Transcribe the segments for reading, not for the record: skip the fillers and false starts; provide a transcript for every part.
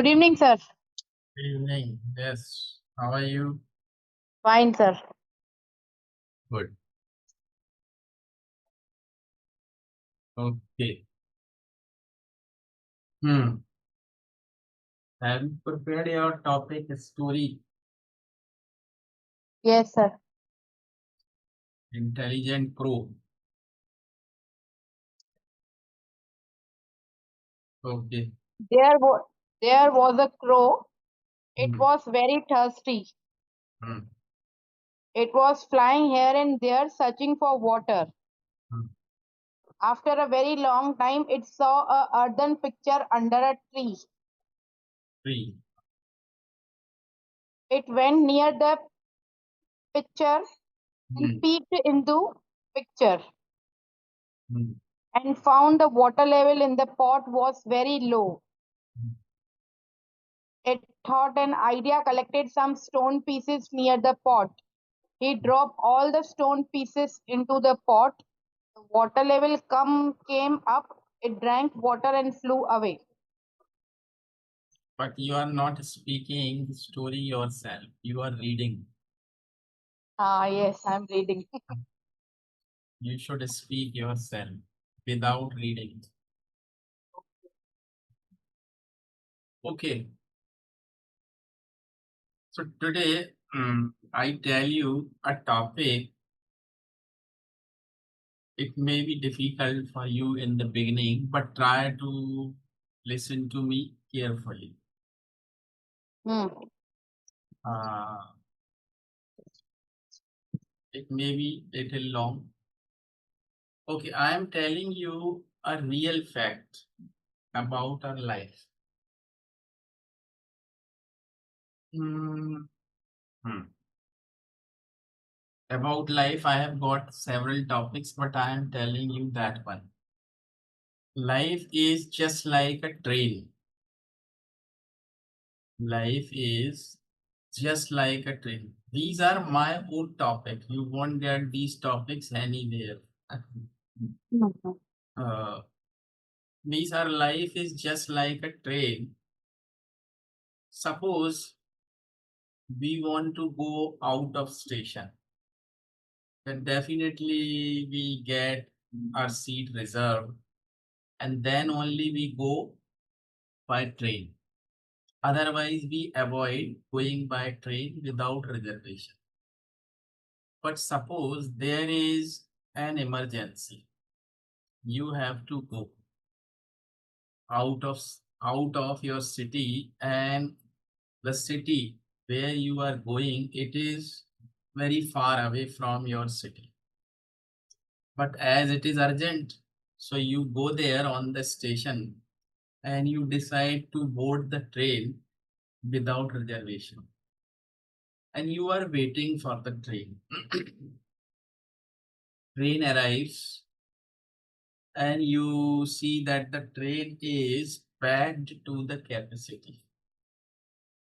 Good evening, sir. Evening. Yes. How are you? Fine, sir. Good. Okay. Hmm. Have you prepared your topic story? Yes, sir. Intelligent Crow. Okay. There was there was a crow. It Hmm. was very thirsty. Hmm. It was flying here and there searching for water. Hmm. After a very long time, it saw a earthen picture under a tree. Three. It went near the picture and Hmm. peeked into picture Hmm. and found the water level in the pot was very low. It thought an idea, collected some stone pieces near the pot. He dropped all the stone pieces into the pot. The water level came up. It drank water and flew away. But you are not speaking the story yourself. You are reading. Ah, yes, I'm reading. You should speak yourself without reading. Okay. So today, I tell you a topic. It may be difficult for you in the beginning, but try to listen to me carefully. Hmm. Uh, it may be little long. Okay, I am telling you a real fact about our life. Hmm. Hmm. About life, I have got several topics, but I am telling you that one. Life is just like a train. Life is just like a train. These are my own topic. You won't get these topics anywhere. Mhm. Uh, these are life is just like a train. Suppose we want to go out of station, then definitely we get our seat reserved, and then only we go by train. Otherwise, we avoid going by train without reservation. But suppose there is an emergency, you have to go out of out of your city, and the city where you are going, it is very far away from your city. But as it is urgent, so you go there on the station and you decide to board the train without reservation, and you are waiting for the train. Train arrives and you see that the train is packed to the capacity.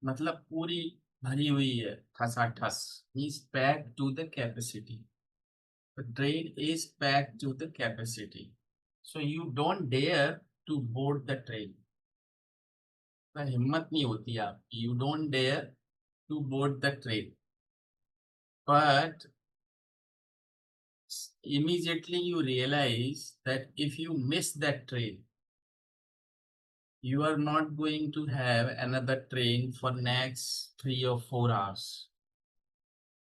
मतलब पूरी भरी हुई है ठसाठस. Is packed to the capacity. The train is packed to the capacity. So you don't dare to board the train. तो हिम्मत नहीं होती आपकी. You don't dare to board the train. But immediately you realize that if you miss that train, you are not going to have another train for next 3 or 4 hours.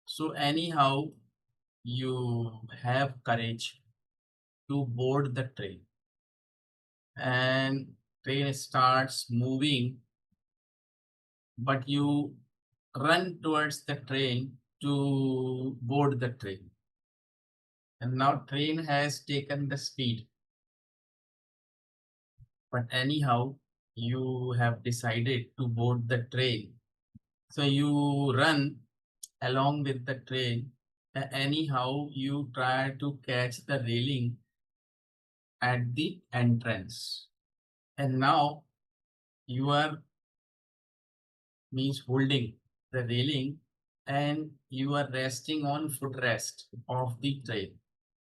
So anyhow, you have courage to board the train, and train starts moving, but you run towards the train to board the train. And now train has taken the speed, but anyhow, you have decided to board the train. So you run along with the train. Anyhow, you try to catch the railing at the entrance. And now you are means holding the railing, and you are resting on footrest of the train.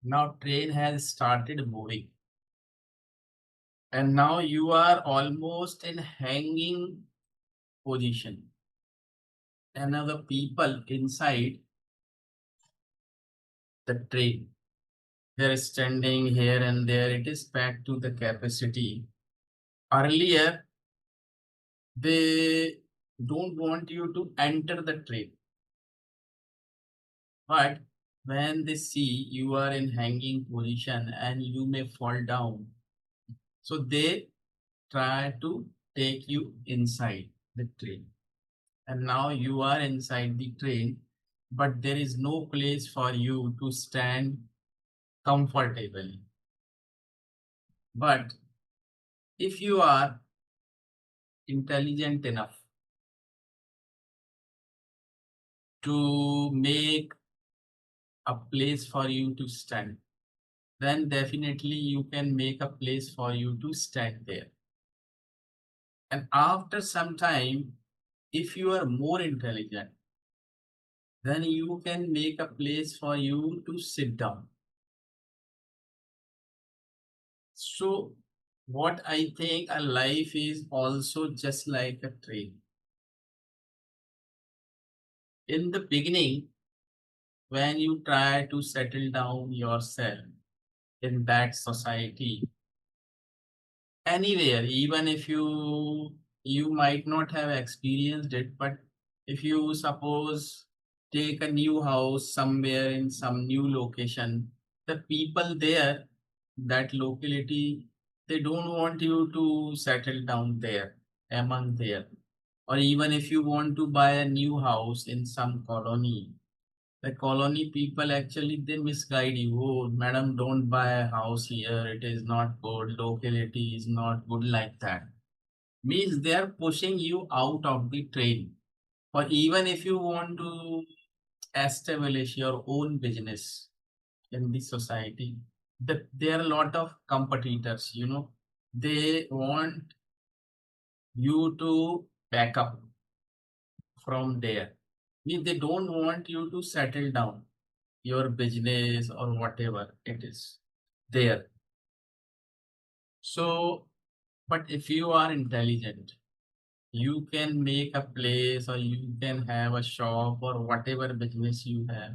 Now train has started moving, and now you are almost in hanging position. And now the people inside the train, they're standing here and there. It is packed to the capacity. Earlier, they don't want you to enter the train. But when they see you are in hanging position and you may fall down, so they try to take you inside the train. And now you are inside the train, but there is no place for you to stand comfortably. But if you are intelligent enough to make a place for you to stand, then definitely you can make a place for you to stand there. And after some time, if you are more intelligent, then you can make a place for you to sit down. So, what I think a life is also just like a train. In the beginning, when you try to settle down yourself in that society, anywhere, even if you might not have experienced it, but if you suppose take a new house somewhere in some new location, the people there, that locality, they don't want you to settle down there among there. Or even if you want to buy a new house in some colony, the colony people actually they misguide you. Oh, madam, don't buy a house here. It is not good. Locality is not good like that. Means they are pushing you out of the train. Or even if you want to establish your own business in the society, there are a lot of competitors. They want you to back up from there. Means they don't want you to settle down your business or whatever it is there. So, but if you are intelligent, you can make a place or you can have a shop or whatever business you have,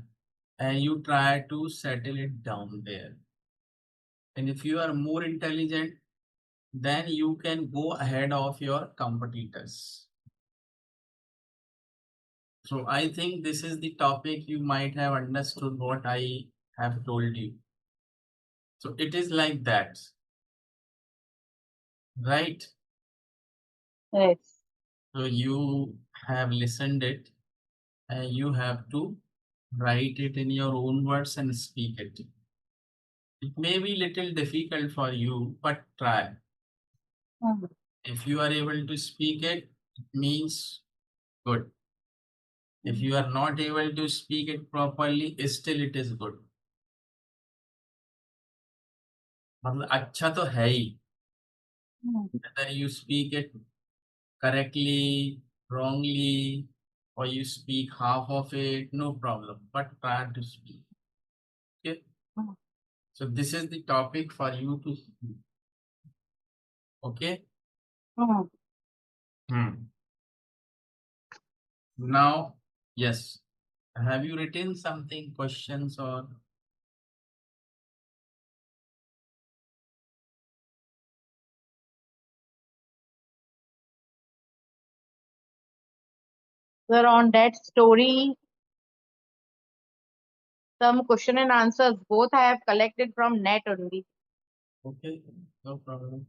and you try to settle it down there. And if you are more intelligent, then you can go ahead of your competitors. So I think this is the topic you might have understood what I have told you. So it is like that, right? Yes. So you have listened it and you have to write it in your own words and speak it. It may be little difficult for you, but try. Mhm. If you are able to speak it, it means good. If you are not able to speak it properly, still it is good. मतलब अच्छा तो है ही. Mhm. Whether you speak it correctly, wrongly, or you speak half of it, no problem. But try to speak. Okay. Mhm. So this is the topic for you to speak. Okay. Mhm. Now, yes. Have you written something, questions or? Sir, on that story, some question and answers both I have collected from net only. Okay, no problem.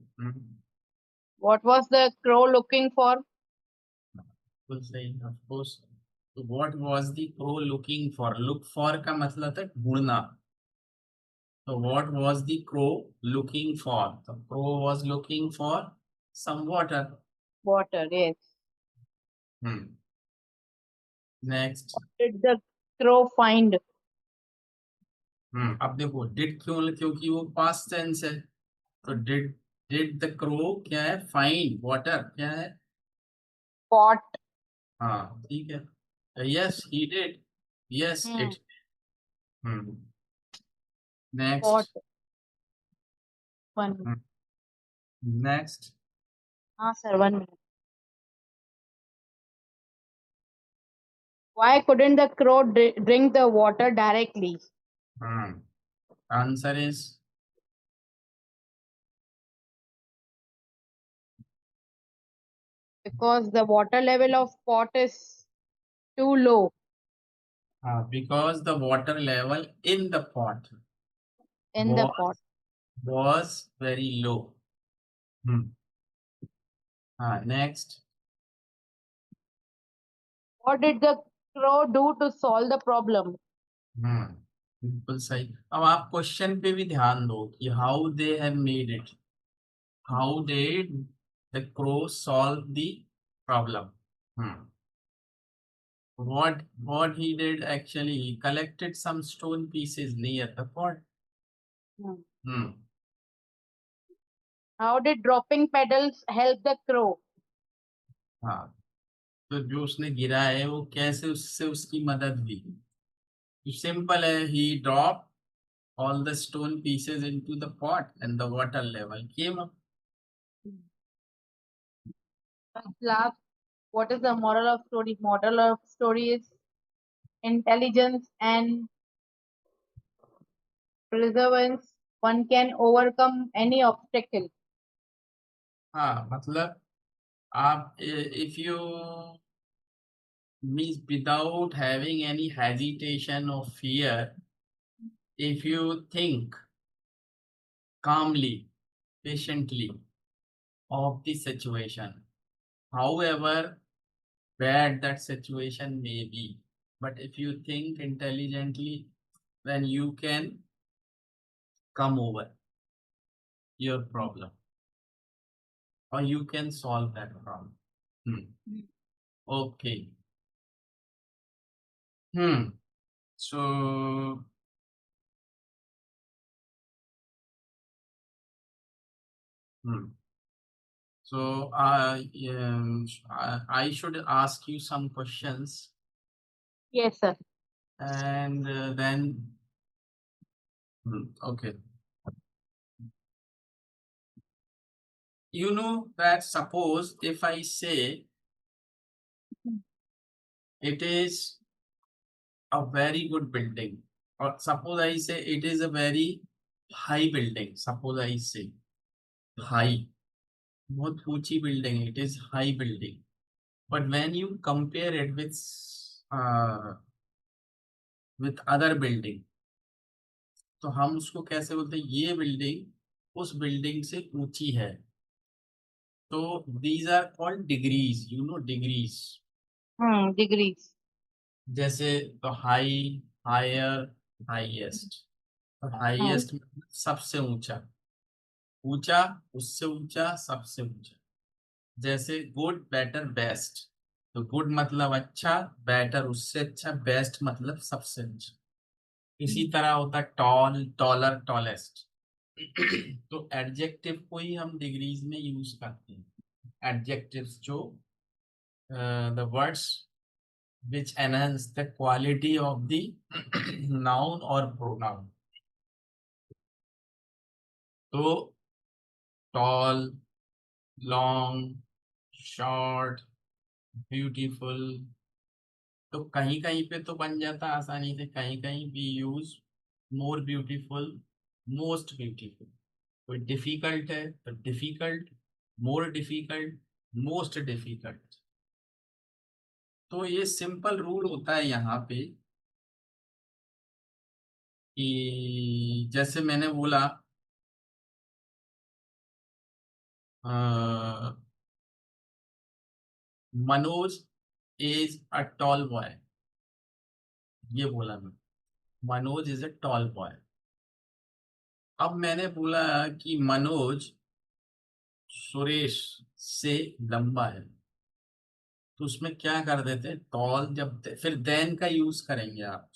What was the crow looking for? Will say, of course. So what was the crow looking for? Look for का मतलब था ढूंढना. So what was the crow looking for? The crow was looking for some water. Water, yes. Next. Did the crow find? अब देखो did क्यों, क्योंकि वो past tense है. तो डिड द क्रो क्या है? फाइंड वाटर क्या है? Pot. हाँ ठीक है. Yes, he did. Yes, Hmm. it. Hmm. Pot. Next. One. Next. हाँ sir, 1 minute. Why couldn't the crow drink the water directly? Answer is Because the water level of pot is too low. because the water level in the pot In the was, pot. was very low. Next. What did the crow do to solve the problem? बिल्कुल सही. अब आप question पे भी ध्यान दो कि how they have made it. How did the crow solve the problem? What he did actually, he collected some stone pieces near the pot. Hmm. How did dropping petals help the crow? हाँ, तो जो उसने गिरा है वो कैसे उससे उसकी मदद ली? सिंपल है. he dropped all the stone pieces into the pot and the water level came up. Last, what is the moral of story? Moral of story is intelligence and perseverance. One can overcome any obstacle. हाँ, मतलब आप if you means without having any hesitation or fear, if you think calmly, patiently of the situation, however bad that situation may be, but if you think intelligently, then you can come over your problem or you can solve that problem. Okay. So so I should ask you some questions. Yes, sir. And then okay. You know that suppose if I say it is a very good building, or suppose I say it is a very high building, suppose I say high, बहुत ऊंची building, it is high building, but when you compare it with other building, तो हम उसको कैसे बोलते हैं? ये building उस बिल्डिंग से ऊंची है. तो these are called degrees, you know, degrees. Degrees. जैसे तो हाई, हायर, हाईएस्ट. तो हाईएस्ट सबसे ऊंचा, ऊंचा, उससे ऊंचा, सबसे ऊंचा. जैसे गुड, बेटर, बेस्ट. तो गुड मतलब अच्छा, बेटर उससे अच्छा, बेस्ट मतलब सबसे अच्छा. इसी तरह होता है टॉल, टॉलर, टॉलेस्ट. तो एडजेक्टिव को ही हम डिग्रीज में यूज करते हैं. एडजेक्टिव्स जो the words which enhance the quality of the noun or pronoun. तो tall, long, short, beautiful. तो कहीं कहीं पे तो बन जाता आसानी से, कहीं कहीं we use more beautiful, most beautiful. कोई डिफिकल्ट है तो difficult, more difficult, most difficult. तो ये सिंपल रूल होता है यहाँ पे कि जैसे मैंने बोला Manoj is a tall boy. ये बोला मैं, Manoj is a tall boy. अब मैंने बोला कि मनोज सुरेश से लंबा है, तो उसमें क्या कर देते, टॉल जब फिर देन का यूज करेंगे आप.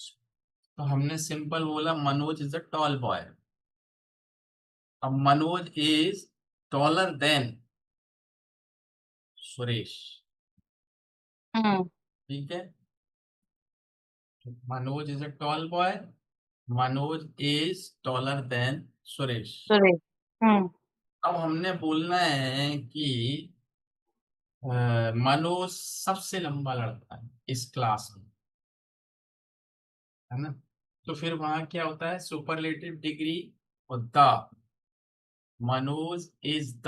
तो हमने सिंपल बोला Manoj is a tall boy. अब Manoj is taller than Suresh. ठीक है. Manoj is a tall boy, Manoj is taller than Suresh. अब हमने बोलना है कि मनोज सबसे लंबा लड़का है इस क्लास में. है ना। तो फिर वहां क्या होता है, सुपरलेटिव डिग्री और the. Manoj is the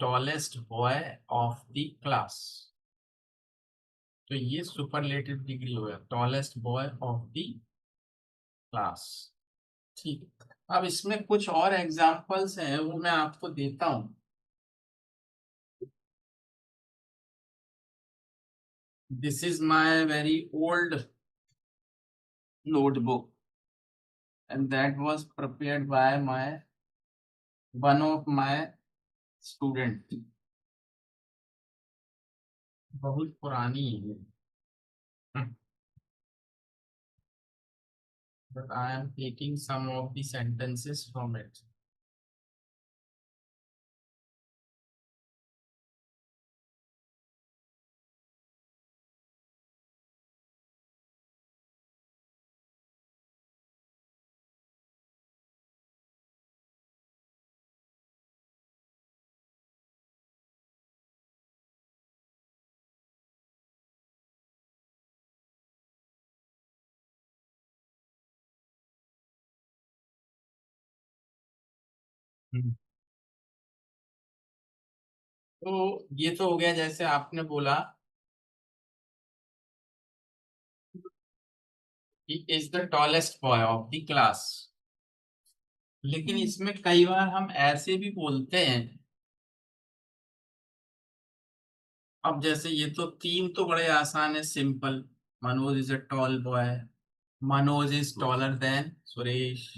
tallest boy of the class. तो ये सुपरलेटिव डिग्री हो गया, tallest boy of the class. ठीक। अब इसमें कुछ और एग्जांपल्स हैं, वो मैं आपको देता हूं। This is my very old notebook and that was prepared by my one of my student। बहुत पुरानी है, but I am taking some of the sentences from it। हम्म। तो ये तो हो गया, जैसे आपने बोला कि is the tallest boy of the class. लेकिन इसमें कई बार हम ऐसे भी बोलते हैं। अब जैसे ये तो तीन तो बड़े आसान है, simple. Manoj is a tall boy, Manoj is taller than Suresh,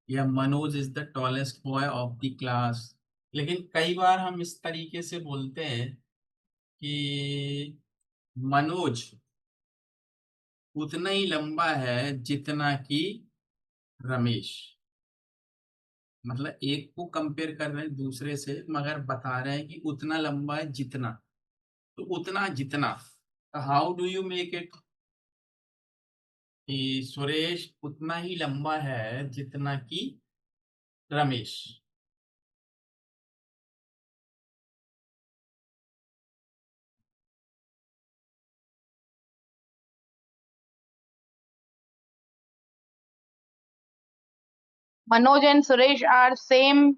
या Manoj is the tallest boy of the class. लेकिन कई बार हम इस तरीके से बोलते हैं कि मनोज उतना ही लंबा है जितना कि रमेश। मतलब एक को कंपेयर कर रहे हैं दूसरे से, मगर बता रहे हैं कि उतना लंबा है जितना। तो उतना जितना, how do you make it, कि सुरेश उतना ही लंबा है जितना कि Ramesh. Manoj and Suresh are same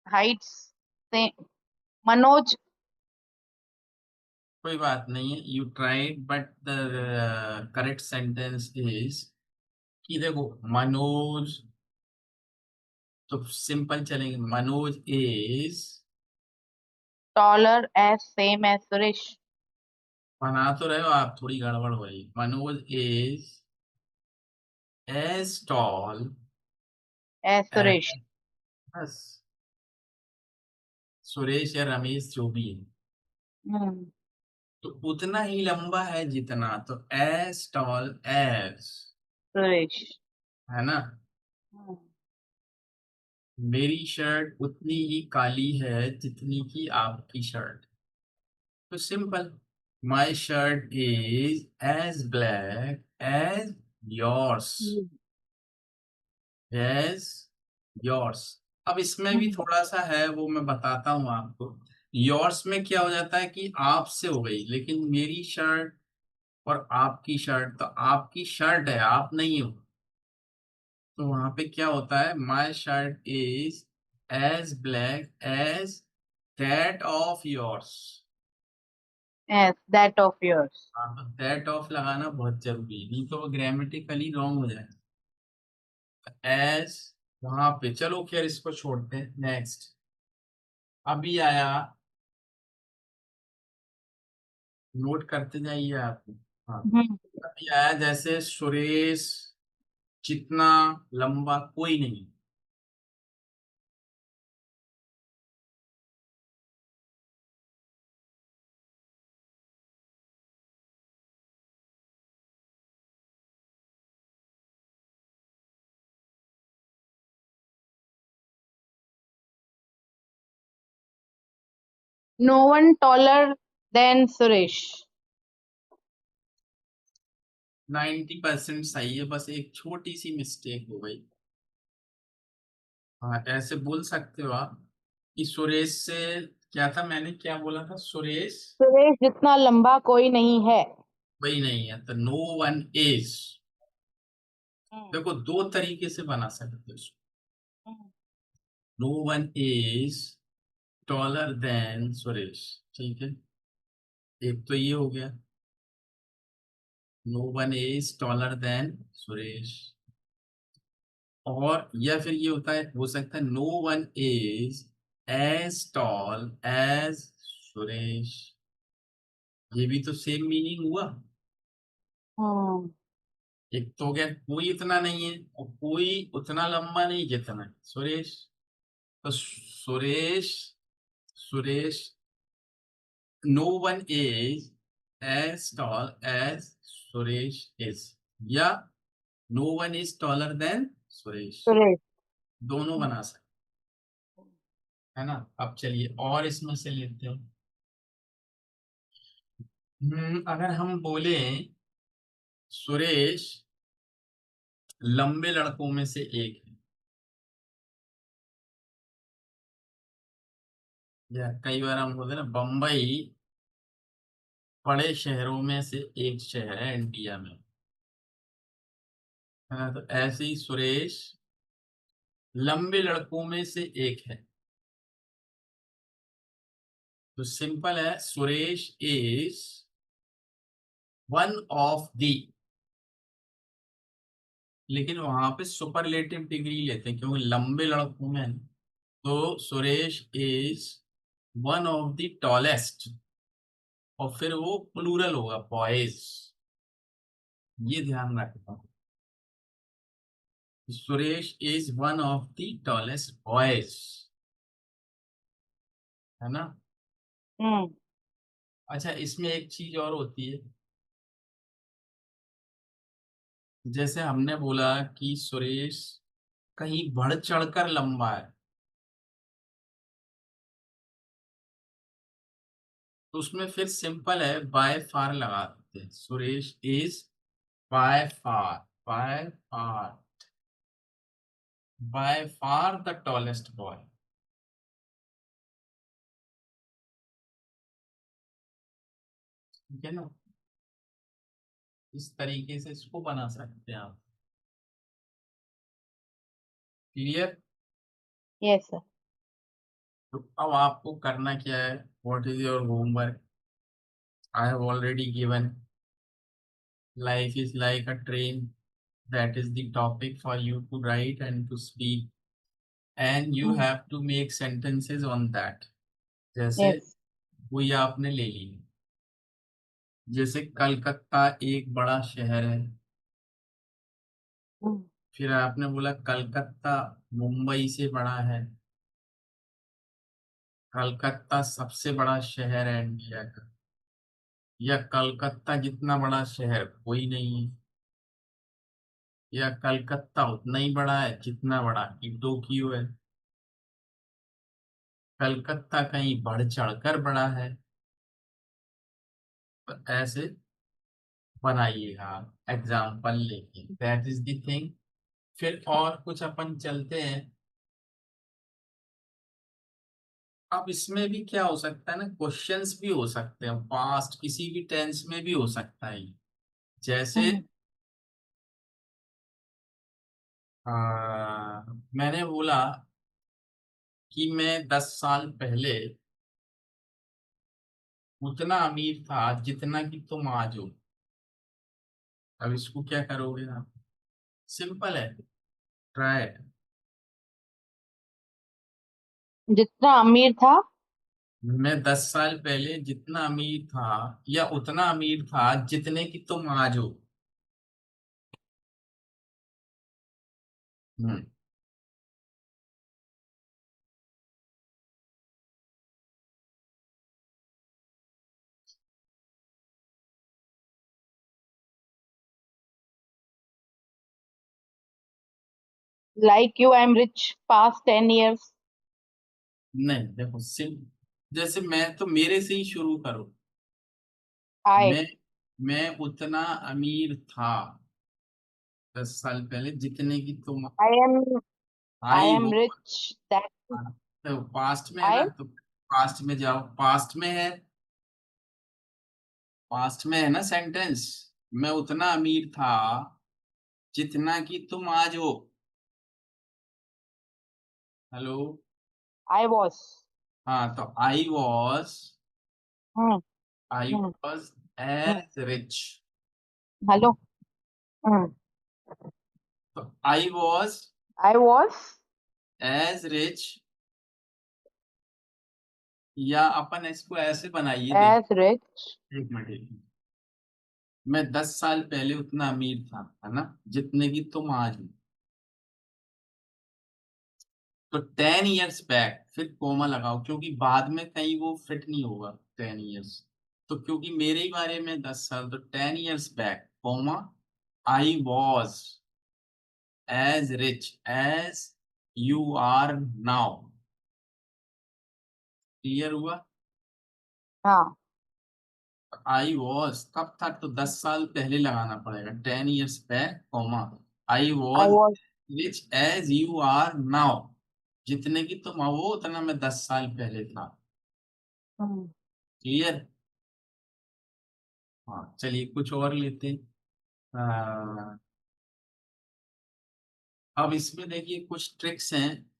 heights. Same. Manoj, कोई बात नहीं है, you tried, but the correct sentence is कि देखो मनोज, तो सिंपल चलेंगे, Manoj is, taller as same as Suresh. बना तो रहे हो आप, थोड़ी गड़बड़ हो रही। Manoj is as tall As Suresh. As, बस, सुरेश या रमेश जो भी है। Hmm. तो उतना ही लंबा है जितना, तो एज टॉल एज, Suresh. है ना। Hmm. मेरी शर्ट उतनी ही काली है जितनी की आपकी शर्ट। तो simple, my shirt is as black as yours, as yours. अब इसमें भी Hmm. थोड़ा सा है, वो मैं बताता हूँ आपको। योर्स में क्या हो जाता है कि आपसे हो गई, लेकिन मेरी शर्ट और आपकी शर्ट, तो आपकी शर्ट है, आप नहीं हो। तो वहां पे क्या होता है, my shirt is as black as that of yours. As that of yours. हाँ, तो दैट ऑफ लगाना बहुत जरूरी है, नहीं तो वो ग्रामेटिकली रॉन्ग हो जाए। एज, वहां पे चलो खैर इसको छोड़ते हैं, नेक्स्ट। अभी आया, नोट करते जाइए आप। हाँ, Hmm. अभी आया जैसे सुरेश जितना लंबा कोई नहीं। No one taller than Suresh. 90% सही है, बस एक छोटी सी मिस्टेक हो गई। हाँ, ऐसे बोल सकते हो आप कि सुरेश से, क्या था, मैंने क्या बोला था, सुरेश सुरेश जितना लंबा कोई नहीं है. वही नहीं है, तो नो वन इज। देखो दो तरीके से बना सकते हो इसको। No one is taller than Suresh, ठीक है, एक तो ये हो गया, no one is taller than Suresh. और या फिर ये होता है, हो सकता है no one is as tall as Suresh, ये भी तो सेम मीनिंग हुआ। एक तो हो गया कोई इतना नहीं है और कोई उतना लंबा नहीं जितना है सुरेश। तो Suresh, Suresh, no one is as tall as Suresh is, या no one is taller than Suresh, Suresh. दोनों बना सकते है ना। अब चलिए और इसमें से लेते हैं। अगर हम बोले सुरेश लंबे लड़कों में से एक है, या कई बार हम बोलते हैं ना बम्बई बड़े शहरों में से एक शहर है इंडिया में, है ना, तो ऐसे ही सुरेश लंबे लड़कों में से एक है। तो सिंपल है, Suresh is one of the, लेकिन वहां पे सुपरलेटिव डिग्री लेते हैं क्योंकि लंबे लड़कों में है ना। तो Suresh is one of the tallest, और फिर वो प्लूरल होगा बॉयज, ये ध्यान रखना। Suresh is one of the tallest boys, है ना। हम्म। अच्छा इसमें एक चीज और होती है, जैसे हमने बोला कि सुरेश कहीं बढ़ चढ़कर लंबा है, तो उसमें फिर सिंपल है बाय फार लगा देते हैं, Suresh is by far, by far, by far the tallest boy, ठीक है ना। इस तरीके से इसको बना सकते हैं आप। क्लियर। Yes sir. तो अब आपको करना क्या है, what is your homework, I have already given life is like a train, that is the topic for you to write and to speak, and you have to make sentences on that. जैसे yes. कोई आपने ले ली, जैसे कलकत्ता एक बड़ा शहर है, फिर आपने बोला कलकत्ता मुंबई से बड़ा है, कलकत्ता सबसे बड़ा शहर है इंडिया का, या कलकत्ता जितना बड़ा शहर कोई नहीं है, या कलकत्ता उतना ही बड़ा है जितना बड़ा कि टोक्यो है, कलकत्ता कहीं बढ़ चढ़कर बड़ा है। तो ऐसे बनाइएगा एग्जाम्पल लेके, दैट इज द थिंग। फिर और कुछ अपन चलते हैं। अब इसमें भी क्या हो सकता है ना, क्वेश्चंस भी हो सकते हैं, पास्ट किसी भी टेंस में भी हो सकता है। जैसे मैंने बोला कि मैं 10 साल पहले उतना अमीर था जितना कि तुम आज हो। अब इसको क्या करोगे आप, सिंपल है, ट्राई। जितना अमीर था। मैं 10 साल पहले जितना अमीर था या उतना अमीर था जितने की तुम आज हो। Hmm. Like you I am rich past 10 years। नहीं देखो सिम, जैसे मैं तो मेरे से ही शुरू करो। आई मैं मैं उतना अमीर था 10 साल पहले जितने की तुम I am I I am हो। Rich that. तो पास्ट में है आई ना, एम। तो पास्ट में जाओ, पास्ट में है, पास्ट में है ना सेंटेंस, मैं उतना अमीर था जितना कि तुम आज हो। हेलो। I was. हाँ, तो Hmm. I Hmm. Was Hmm. As rich. Hello. Hmm. तो I was I was as rich, या अपन इसको ऐसे बनाइए, देख। as rich. एक मिनट, एक मिनट। मैं 10 साल पहले उतना अमीर था, है ना, जितने की तुम आज हो। तो 10 years बैक, फिर कोमा लगाओ, क्योंकि बाद में कहीं वो फिट नहीं होगा 10 years। तो क्योंकि मेरे ही बारे में 10 साल, तो 10 years back, comma, I was as rich as you are now. Clear हुआ? हाँ. आई वॉज कब था, तो 10 साल पहले लगाना पड़ेगा, 10 years back, comma, I I was was. Rich as you are now. जितने की तुम हो उतना मैं 10 साल पहले था। Hmm. क्लियर? हाँ, चलिए कुछ और लेते हैं। आ, अब इसमें देखिए कुछ ट्रिक्स हैं।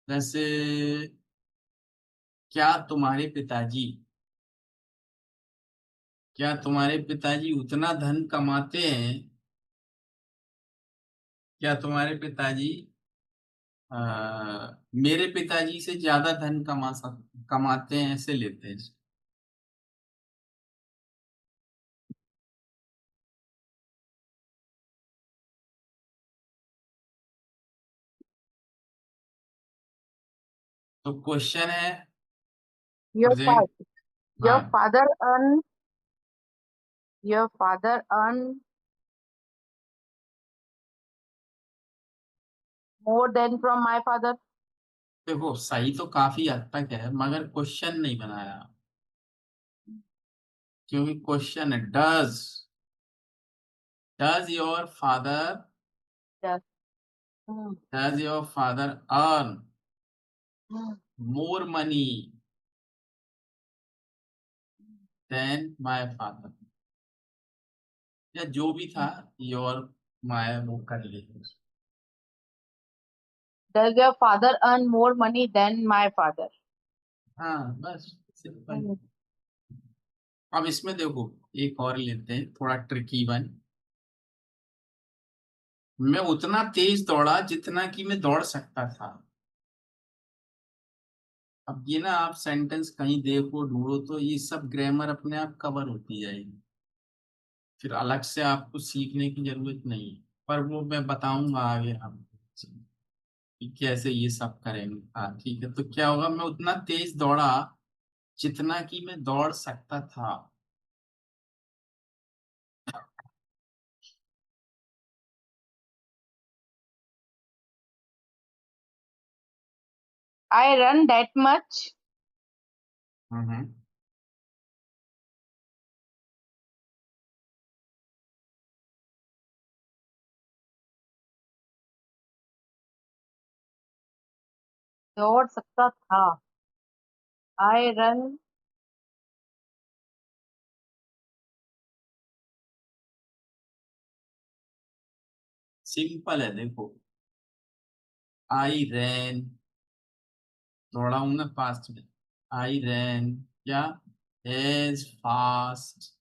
जैसे, क्या तुम्हारे पिताजी क्या तुम्हारे पिताजी उतना धन कमाते हैं, क्या तुम्हारे पिताजी आ, मेरे पिताजी से ज्यादा धन कमाते हैं, ऐसे लेते हैं। तो क्वेश्चन है, Your प्रेजेंट। father. हाँ, Your father earn. Your father earn more than from my father. देखो सही तो काफी हद तक है, मगर क्वेश्चन नहीं बनाया, क्योंकि क्वेश्चन है, does your father Yes. Hmm. Does your father earn Hmm. More money than my father, या जो भी था, योर माय, वो कर लेते। Does your father earn more money than my father? हाँ, बस सिंपल। Hmm. अब इसमें देखो, एक और लेते हैं, थोड़ा ट्रिकी वन। मैं उतना तेज दौड़ा जितना कि मैं दौड़ सकता था। अब ये ना, आप सेंटेंस कहीं देखो, ढूंढो, तो ये सब ग्रामर अपने आप कवर होती जाएगी, फिर अलग से आपको सीखने की जरूरत नहीं है। पर वो मैं बताऊंगा आगे आपको कि कैसे ये सब करेंगे। हाँ ठीक है, तो क्या होगा, मैं उतना तेज दौड़ा जितना कि मैं दौड़ सकता था। I run that much. हम्म। दौड़ सकता था. I run. सिंपल है, देखो, आई रैन, दौड़ा हूं ना फास्ट में, आई रैन, क्या, as fast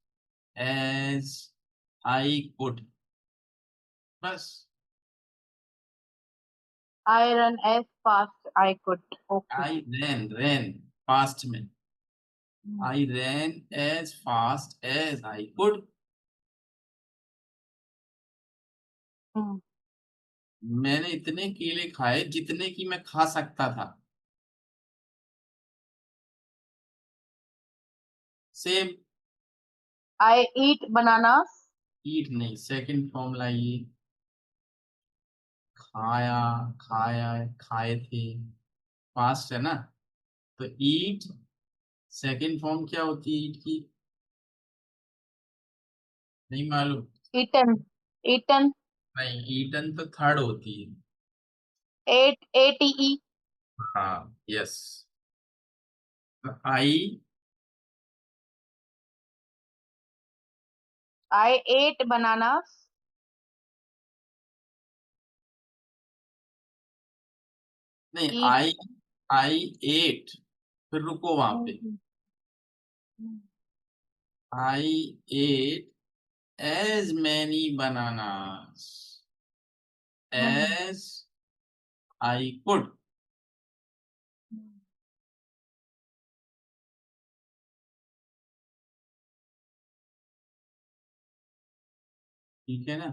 as I could, बस। I run as fast I could. Okay. I ran fast में, Hmm. I ran as fast as I could. Hmm. मैंने इतने केले खाए जितने की मैं खा सकता था। सेम। I eat bananas. ईट नहीं, सेकंड फॉर्म लाइए। खाया, खाया, खाए थे, फास्ट है ना, तो ईट, सेकंड फॉर्म क्या होती है ईट की, नहीं मालूम? Eaten. Eaten. नहीं, ईटन तो थर्ड होती है। Ate. Ate. हाँ, yes. I I ate bananas. नहीं, Eat. आई एट, फिर रुको वहां पे। Hmm, hmm, I ate as many bananas hmm, as I could. Hmm, ठीक है ना?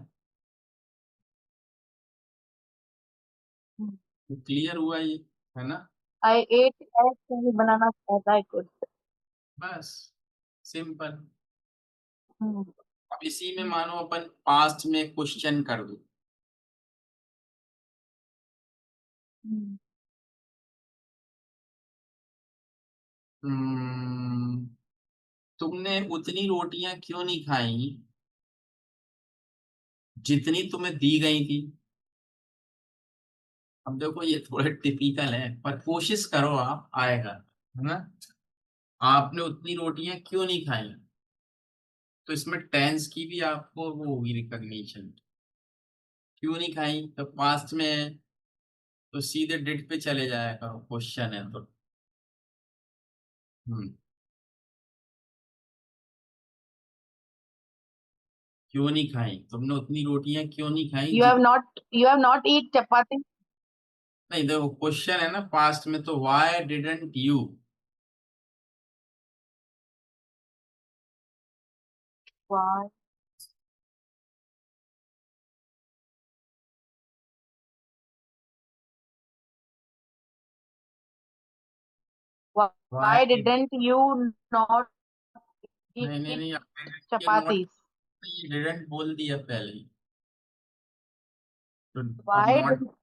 हम्म. तो क्लियर हुआ ये, है ना? I ate as many bananas as I could. बस, सिंपल। हम्म, अब इसी में मानो अपन पास्ट में क्वेश्चन कर दो। हम्म, हम्म, तुमने उतनी रोटियां क्यों नहीं खाई जितनी तुम्हें दी गई थी? अब देखो ये थोड़ा टिपिकल है, पर कोशिश करो, आप आएगा, है ना? आपने उतनी रोटियां क्यों नहीं खाई, तो इसमें टेंस की भी आपको वो होगी रिकॉग्निशन। क्यों नहीं खाई तो पास्ट में है, तो सीधे डिड पे चले जाया करो, क्वेश्चन है तो। हम्म, क्यों नहीं खाई, तुमने उतनी रोटियां क्यों नहीं खाई You have जितनी। not you have not eat chapati. नहीं, देखो क्वेश्चन है ना पास्ट में, तो why didn't you. Why? Why why, didn't you not नहीं नहीं eat नहीं, अब डिडंट के नॉट, chapatis? डिडंट बोल दिया पहले ही। तो अब Why not, didn't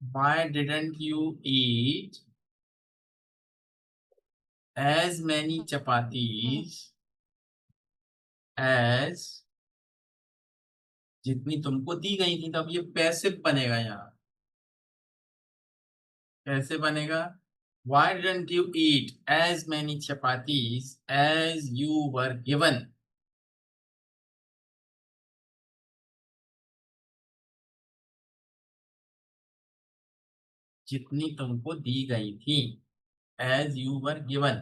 why didn't you eat as many chapatis as, जितनी तुमको दी गई थी, तब ये पैसिव बनेगा यहाँ। कैसे बनेगा? Why didn't you eat as many chapatis as you were given? जितनी तुमको दी गई थी, as you were given।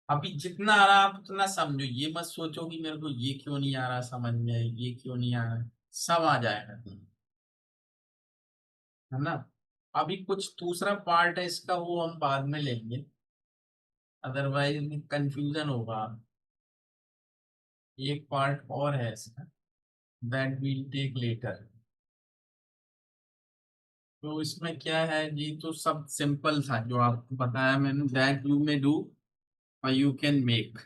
अभी जितना आ रहा आप उतना समझो, ये मत सोचो कि मेरे को ये क्यों नहीं आ रहा समझ में, ये क्यों नहीं आ रहा। सब आ जाएगा तुम्हें, है ना? अभी कुछ दूसरा पार्ट है इसका, वो हम बाद में लेंगे, अदरवाइज कंफ्यूजन होगा। एक पार्ट और है इसका, दैट विल टेक लेटर। तो इसमें क्या है जी, तो सब सिंपल था जो आपको बताया मैंने, दैट यू मे डू और यू कैन मेक।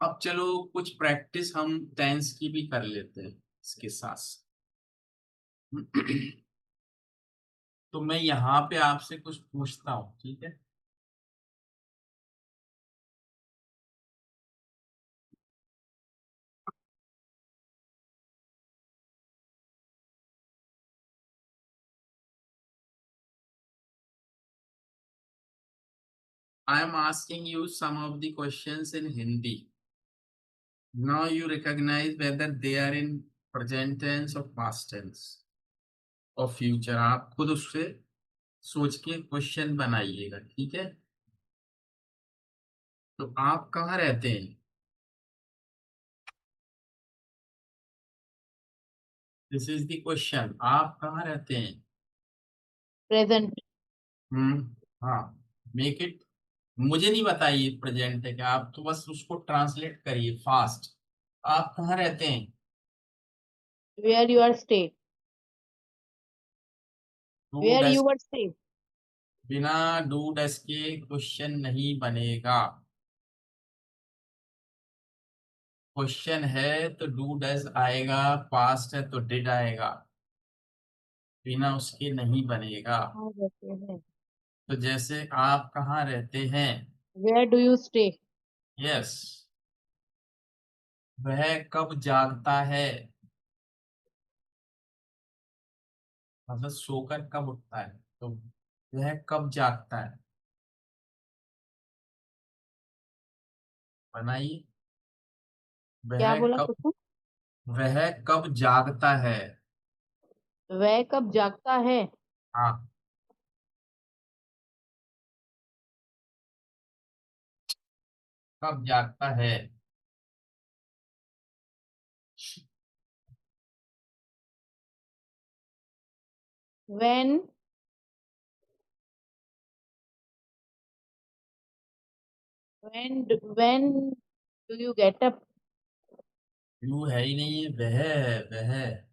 अब चलो कुछ प्रैक्टिस हम टेंस की भी कर लेते हैं इसके साथ। तो मैं यहाँ पे आपसे कुछ पूछता हूँ, ठीक है? I am asking you some of the questions in Hindi. Now you recognize whether they are in present tense और पास्ट टेंस और फ्यूचर। आप खुद उससे सोच के क्वेश्चन बनाइएगा, ठीक है? तो आप कहाँ रहते हैं? दिस इज द क्वेश्चन, आप कहाँ रहते हैं? present? हाँ, मेक इट। मुझे नहीं बताइए प्रेजेंट है क्या, आप तो बस उसको ट्रांसलेट करिए फास्ट। आप कहाँ रहते हैं? Where you are stay? Do Where does, you were stay? बिना डू डस के क्वेश्चन नहीं बनेगा। क्वेश्चन है तो डू डस आएगा, पास्ट है तो डिड आएगा, बिना उसके नहीं बनेगा। कहाँ रहते हैं? तो जैसे आप कहाँ रहते हैं, Where do you stay? Yes. वह कब जागता है, मतलब सोकर कब उठता है, तो वह कब जागता है। बनाइए, क्या वह बोला कब, कुछ? वह कब जागता है। वह कब जागता है? हाँ, कब जागता है? when when do you get up? You है ही नहीं है, वह है, वह।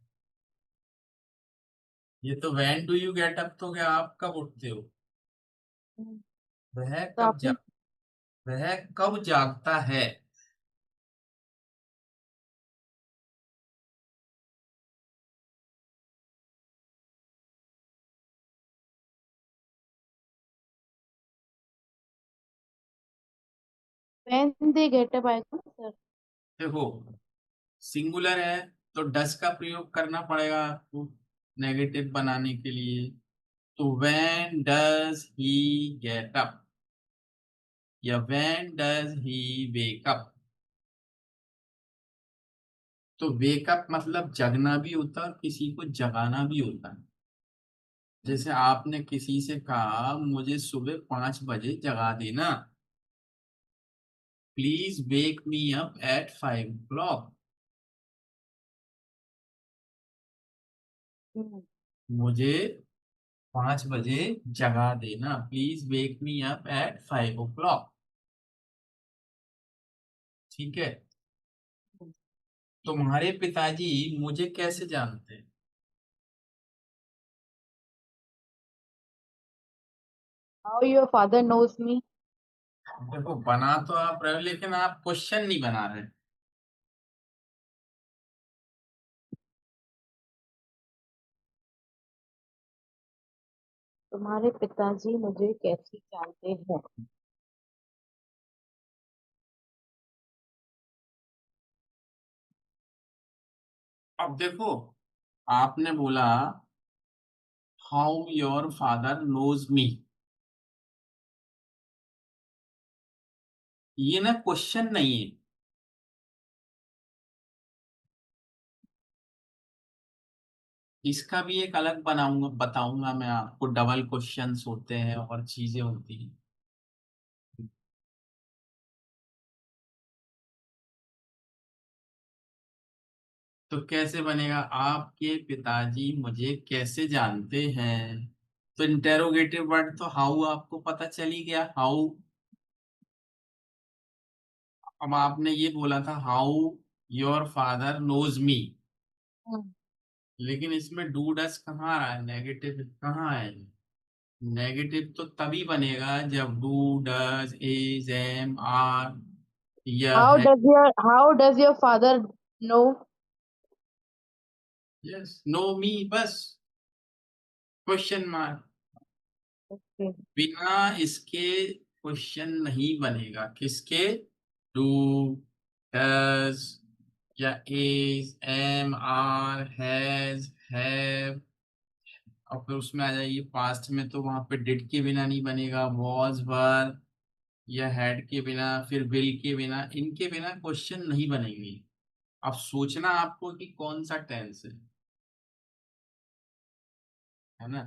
ये तो when do you get up, तो क्या आप कब उठते हो? वह तो कब आपने जाग वह कब जागता है? when they get up आएगा ना सर? देखो, सिंगुलर है तो डस का प्रयोग करना पड़ेगा आपको नेगेटिव बनाने के लिए। तो when does he get up या when does he wake up. तो वेकअप मतलब जगना भी होता है और किसी को जगाना भी होता है। जैसे आपने किसी से कहा मुझे सुबह 5 बजे जगा देना, please wake me up at 5 o'clock। हम्म, मुझे 5 बजे जगा देना, please wake me up at 5 o'clock। ठीक है। तुम्हारे पिताजी मुझे कैसे जानते हैं? how your father knows me? देखो, बना तो आप रहे हो लेकिन आप क्वेश्चन नहीं बना रहे। तुम्हारे पिताजी मुझे कैसे जानते हैं? अब देखो, आपने बोला how your father knows me. ये ना क्वेश्चन नहीं है। इसका भी एक अलग बनाऊंगा, बताऊंगा मैं आपको। डबल क्वेश्चंस होते हैं और चीजें होती हैं। तो कैसे बनेगा, आपके पिताजी मुझे कैसे जानते हैं? तो इंटेरोगेटिव वर्ड तो हाउ आपको पता चली गया, हाउ। अब आपने ये बोला था how your father knows me, hmm, लेकिन इसमें डू डस कहाँ आ रहा है, नेगेटिव कहाँ है? नेगेटिव तो तभी बनेगा जब do does is am are यह है। how does your father know? Yes, know me, बस क्वेश्चन मार्क। Okay. बिना इसके क्वेश्चन नहीं बनेगा। किसके? डू डज या is am are has have. और फिर उसमें आ जाइए पास्ट में, तो वहां पे डिड के बिना नहीं बनेगा, वॉज वर या हैड के बिना, फिर विल के बिना, इनके बिना क्वेश्चन नहीं बनेंगे। अब सोचना आपको कि कौन सा टेंस है ना।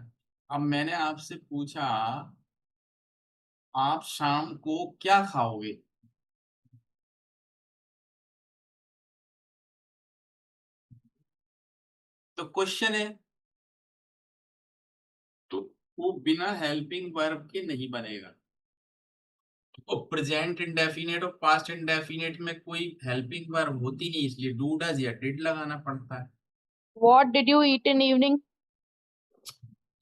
अब मैंने आपसे पूछा आप शाम को क्या खाओगे, तो क्वेश्चन है। तो वो बिना हेल्पिंग वर्ब के नहीं बनेगा। तो प्रेजेंट इंडेफिनेट और पास्ट इंडेफिनेट में कोई हेल्पिंग वर्ब होती नहीं, इसलिए डू डज या डिड लगाना पड़ता है। What did you eat in evening?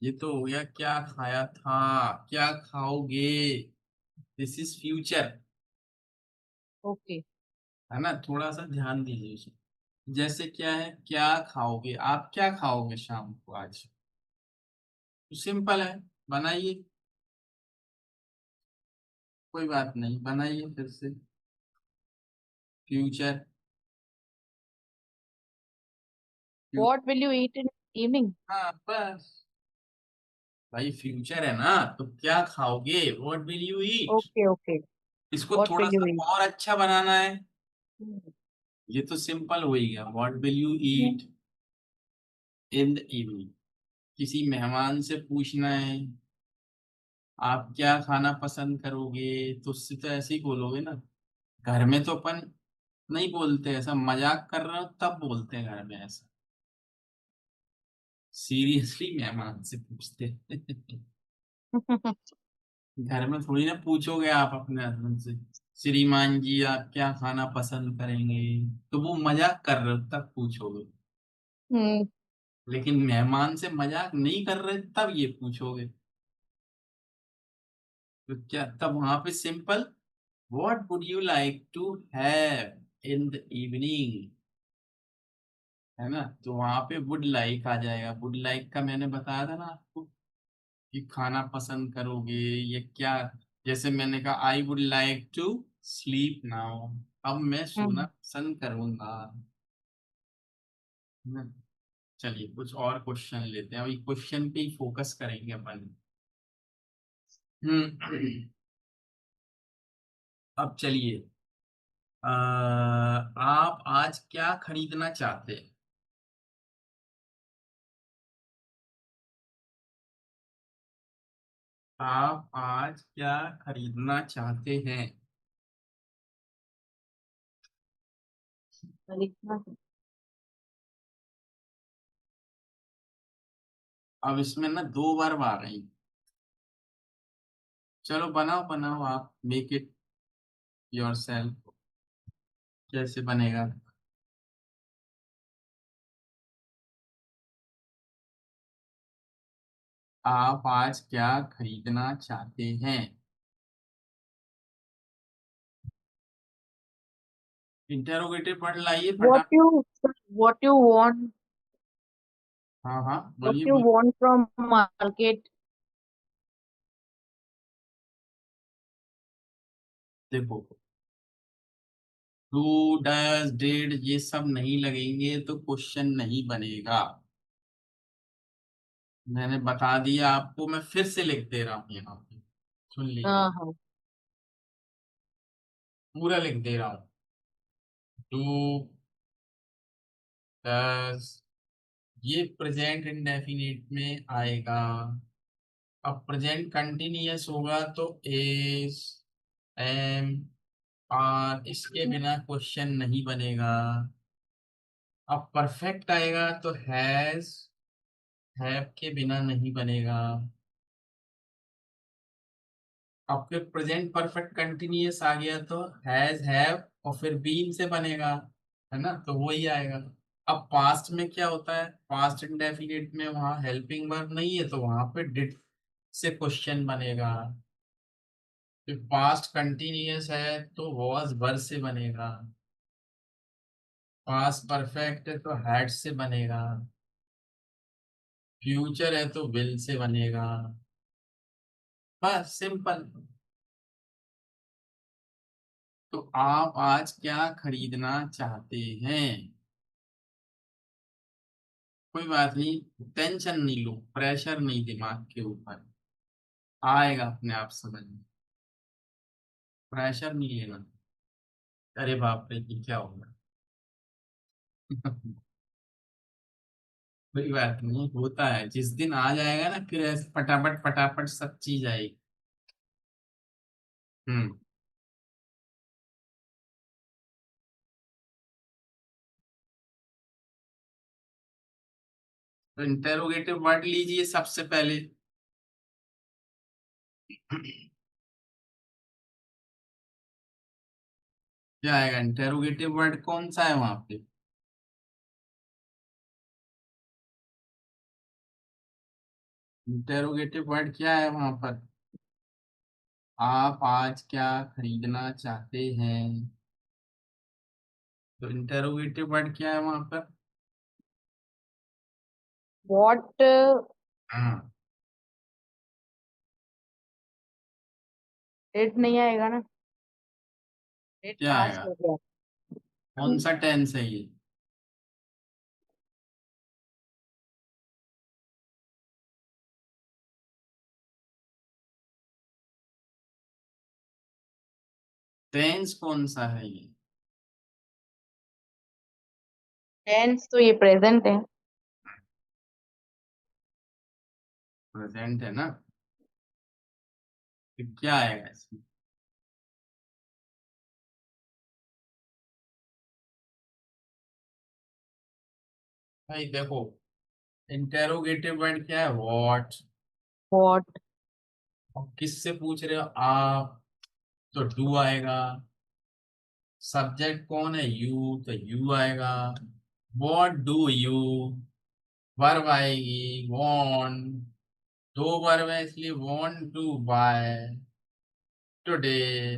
ये तो हो गया क्या खाया था, क्या खाओगे, दिस इज फ्यूचर। Okay. है ना, थोड़ा सा ध्यान दीजिए उसमें। जैसे क्या है, क्या खाओगे, आप क्या खाओगे शाम को आज? तो सिंपल है, बनाइए। कोई बात नहीं, बनाइए फिर से। Future. What will you eat in evening? हाँ बस, भाई फ्यूचर है ना, तो क्या खाओगे, what will you eat. Okay, okay. इसको What थोड़ा will you सा eat? और अच्छा बनाना है। Hmm. ये तो सिंपल हो ही गया, what will you eat in the evening. किसी मेहमान से पूछना है आप क्या खाना पसंद करोगे, तो उससे तो ऐसे ही बोलोगे ना। घर में तो अपन नहीं बोलते ऐसा, मजाक कर रहे हो तब बोलते हैं घर में ऐसा। सीरियसली मेहमान से पूछते हैं। घर में थोड़ी ना पूछोगे आप अपने हस्बैंड से, श्रीमान जी आप क्या खाना पसंद करेंगे, तो वो मजाक कर रहे हो तब पूछोगे। हम्म। लेकिन मेहमान से मजाक नहीं कर रहे तब ये पूछोगे, तो क्या तब वहां पे simple, what would you like to have in the evening, है ना। तो वहां पे वुड लाइक आ जाएगा। वुड लाइक का मैंने बताया था ना आपको, कि खाना पसंद करोगे ये क्या। जैसे मैंने कहा I would like to sleep now, अब मैं सोना हम्म। पसंद करूंगा, है ना? चलिए कुछ और क्वेश्चन लेते हैं, अभी क्वेश्चन पे ही फोकस करेंगे अपन। हम्म। अब चलिए, आप आज क्या खरीदना चाहते हैं। आप आज क्या खरीदना चाहते हैं। लिखना। अब इसमें ना दो बार आ गई। चलो बनाओ बनाओ, आप मेक इट योरसेल्फ, कैसे बनेगा। आप आज क्या खरीदना चाहते हैं। इंटेरोगेटिव वर्ड लाइए What फटाफट। you what you want हाँ हाँ what बोलिए you बोलिए। want from market? देखो, डू डज डिड ये सब नहीं लगेंगे तो क्वेश्चन नहीं बनेगा। मैंने बता दिया आपको, मैं फिर से लिख दे रहा हूँ यहाँ पे, सुन लीजिए। हाँ हाँ। पूरा लिख दे रहा हूँ। डू डज, ये प्रेजेंट इंडेफिनिट में आएगा। अब प्रेजेंट कंटिन्यूअस होगा तो इज, एम, आर, इसके बिना क्वेश्चन नहीं बनेगा। अब परफेक्ट आएगा तो हैव के बिना नहीं बनेगा। अब फिर प्रेजेंट परफेक्ट कंटिन्यूअस आ गया तो हैज, हैव और फिर बीन से बनेगा, है ना, तो वही आएगा। अब पास्ट में क्या होता है, पास्ट इंडेफिनिट में वहां हेल्पिंग वर्ब नहीं है तो वहां पे डिड से क्वेश्चन बनेगा। फिर पास्ट कंटिन्यूअस है तो वॉज वर्ब से बनेगा। पास्ट परफेक्ट है तो हैड से बनेगा। फ्यूचर है तो विल से बनेगा। बस सिंपल। तो आप आज क्या खरीदना चाहते हैं। कोई बात नहीं, टेंशन नहीं लो, प्रेशर नहीं दिमाग के ऊपर, आएगा अपने आप समझ में, प्रेशर नहीं लेना। अरे बाप रे ये क्या होगा। कोई बात नहीं, होता है, जिस दिन आ जाएगा ना फिर ऐसे फटाफट फटाफट सब चीज आएगी। हम्म। तो इंटेरोगेटिव वर्ड लीजिए सबसे पहले। क्या आएगा, इंटेरोगेटिव वर्ड कौन सा है वहां पे। इंटेरोगेटिव वर्ड क्या है वहां पर। आप आज क्या खरीदना चाहते हैं, तो इंटेरोगेटिव वर्ड क्या है वहां पर। What हाँ। डेट नहीं आएगा ना? डेट क्या पास आएगा, हो गया। कौन सा टेंस है ये। टेंस कौन सा है ये। टेंस तो ये प्रेजेंट है। प्रेजेंट है ना, तो क्या आएगा इसमें? भाई देखो, इंटेरोगेटिव वर्ड क्या है? व्हाट। what? अब किससे पूछ रहे हो आप? तो डू आएगा। सब्जेक्ट कौन है? यू, तो यू आएगा। व्हाट डू यू, वर्ब आएगी वांट। दो वर्ब है इसलिए वांट टू बाय टुडे।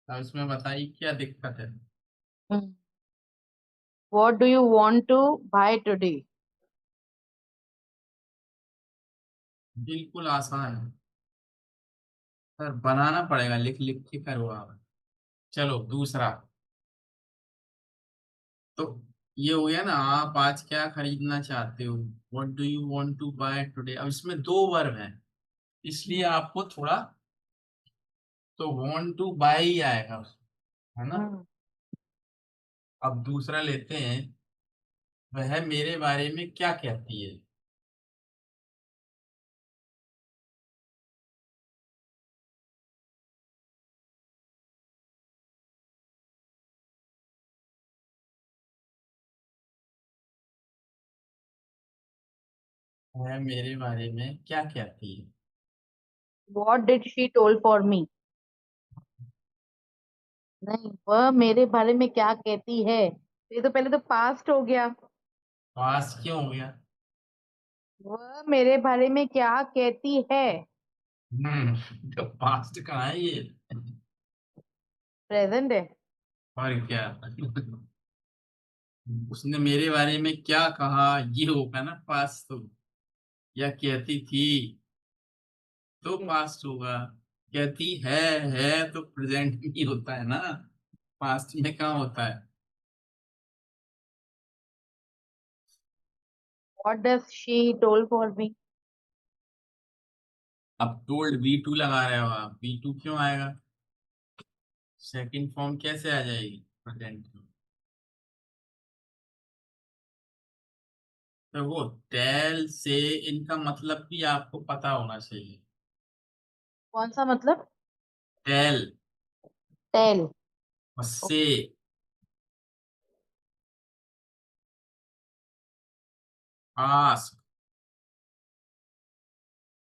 अब इसमें बताइए क्या दिक्कत है? Hmm. What do you want to buy today? बिल्कुल आसान है सर, बनाना पड़ेगा, लिख लिख के करो आप। चलो दूसरा। तो ये हो गया ना, आप आज क्या खरीदना चाहते हो? What do you want to buy today. अब इसमें दो वर्ब हैं, इसलिए आपको थोड़ा तो वांट टू बाय ही आएगा, है ना। Hmm. अब दूसरा लेते हैं। वह मेरे बारे में क्या कहती है? वह मेरे बारे में क्या कहती है? What did she told for me? नहीं, वह मेरे बारे में क्या कहती है, ये तो पहले तो पास्ट हो गया। पास क्यों हो गया? वह मेरे बारे में क्या कहती है, तो पास्ट कहाँ है ये? प्रेजेंट है। और क्या? उसने मेरे बारे में क्या कहा, ये होगा ना पास्ट तो। या कहती थी तो पास्ट होगा। कहती है तो प्रेजेंट में ही होता है ना, पास्ट में कहाँ होता है? What does she told for me? अब टोल्ड वी टू लगा रहे हो आप, वी टू क्यों आएगा? सेकंड फॉर्म कैसे आ जाएगी प्रेजेंट में? तो वो टेल से, इनका मतलब भी आपको पता होना चाहिए। कौन सा मतलब? Tell tell. और से। आस्क,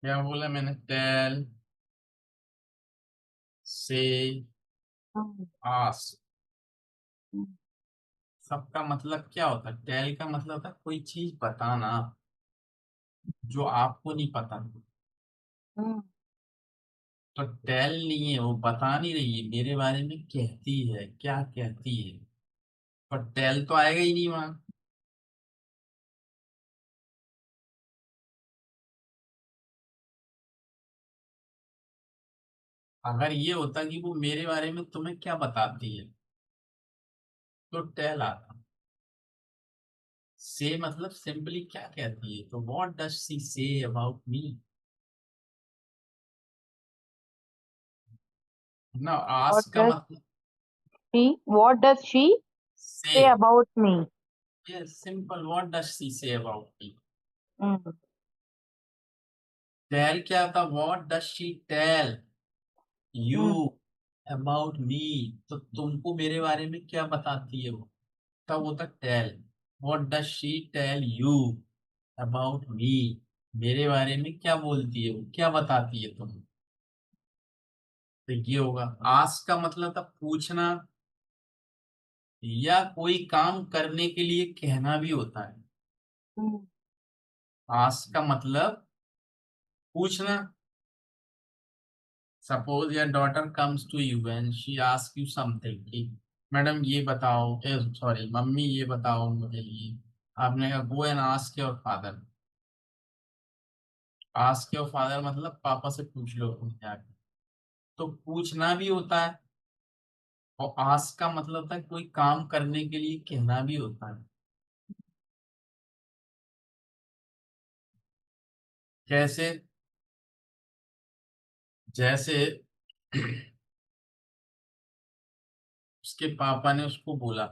क्या बोला मैंने? टेल से आस्क। सबका मतलब क्या होता है? टेल का मतलब होता है कोई चीज बताना जो आपको नहीं पता। तो टेल नहीं है, वो बता नहीं रही है, मेरे बारे में कहती है, क्या कहती है? पर टेल तो आएगा ही नहीं वहां। अगर ये होता कि वो मेरे बारे में तुम्हें क्या बताती है, तो टेल आता। से मतलब सिंपली क्या कहती है, तो what does she say about मी ना। What आस्क का does मतलब what does she से। say about me? ये simple, what does she say about me. हम्म। टेल क्या था? What does she tell you हम्म। About me. तो तुमको मेरे बारे में क्या बताती है वो, तब होता tell. What does she tell you about me, मेरे बारे में क्या बोलती है वो, क्या बताती है तुम। तो ये होगा। आस्क का मतलब था पूछना, या कोई काम करने के लिए कहना भी होता है। हम्म। आस्क का मतलब पूछना। Suppose your daughter comes to you and she ask you something कि मैडम ये बताओ, सॉरी मम्मी ये बताओ मुझे ये। आपने कहा go and ask your father. Ask your father मतलब पापा से पूछ लो तुम जाके। तो पूछना भी होता है, और आस्क का मतलब होता है कोई काम करने के लिए कहना भी होता है। कैसे? जैसे उसके पापा ने उसको बोला,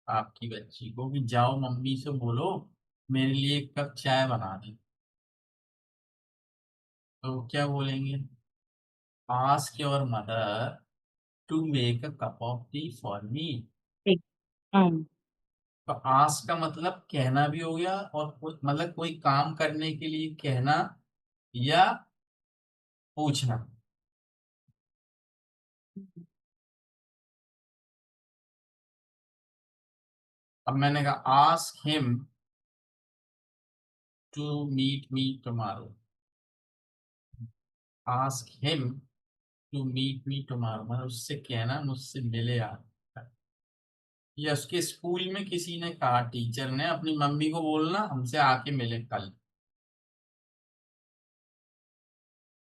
आपकी बच्ची को, कि जाओ मम्मी से बोलो मेरे लिए एक कप चाय बना दे। तो क्या बोलेंगे? Ask your mother to make a cup of tea for me. ठीक। हम्म। तो आस्क का मतलब कहना भी हो गया, और मतलब कोई काम करने के लिए कहना या पूछना। अब मैंने कहा ask him to meet me tomorrow. Ask him to meet me tomorrow मतलब उससे कहना मुझसे मिले यार। या उसके स्कूल में किसी ने कहा, टीचर ने अपनी मम्मी को बोलना हमसे आके मिले कल।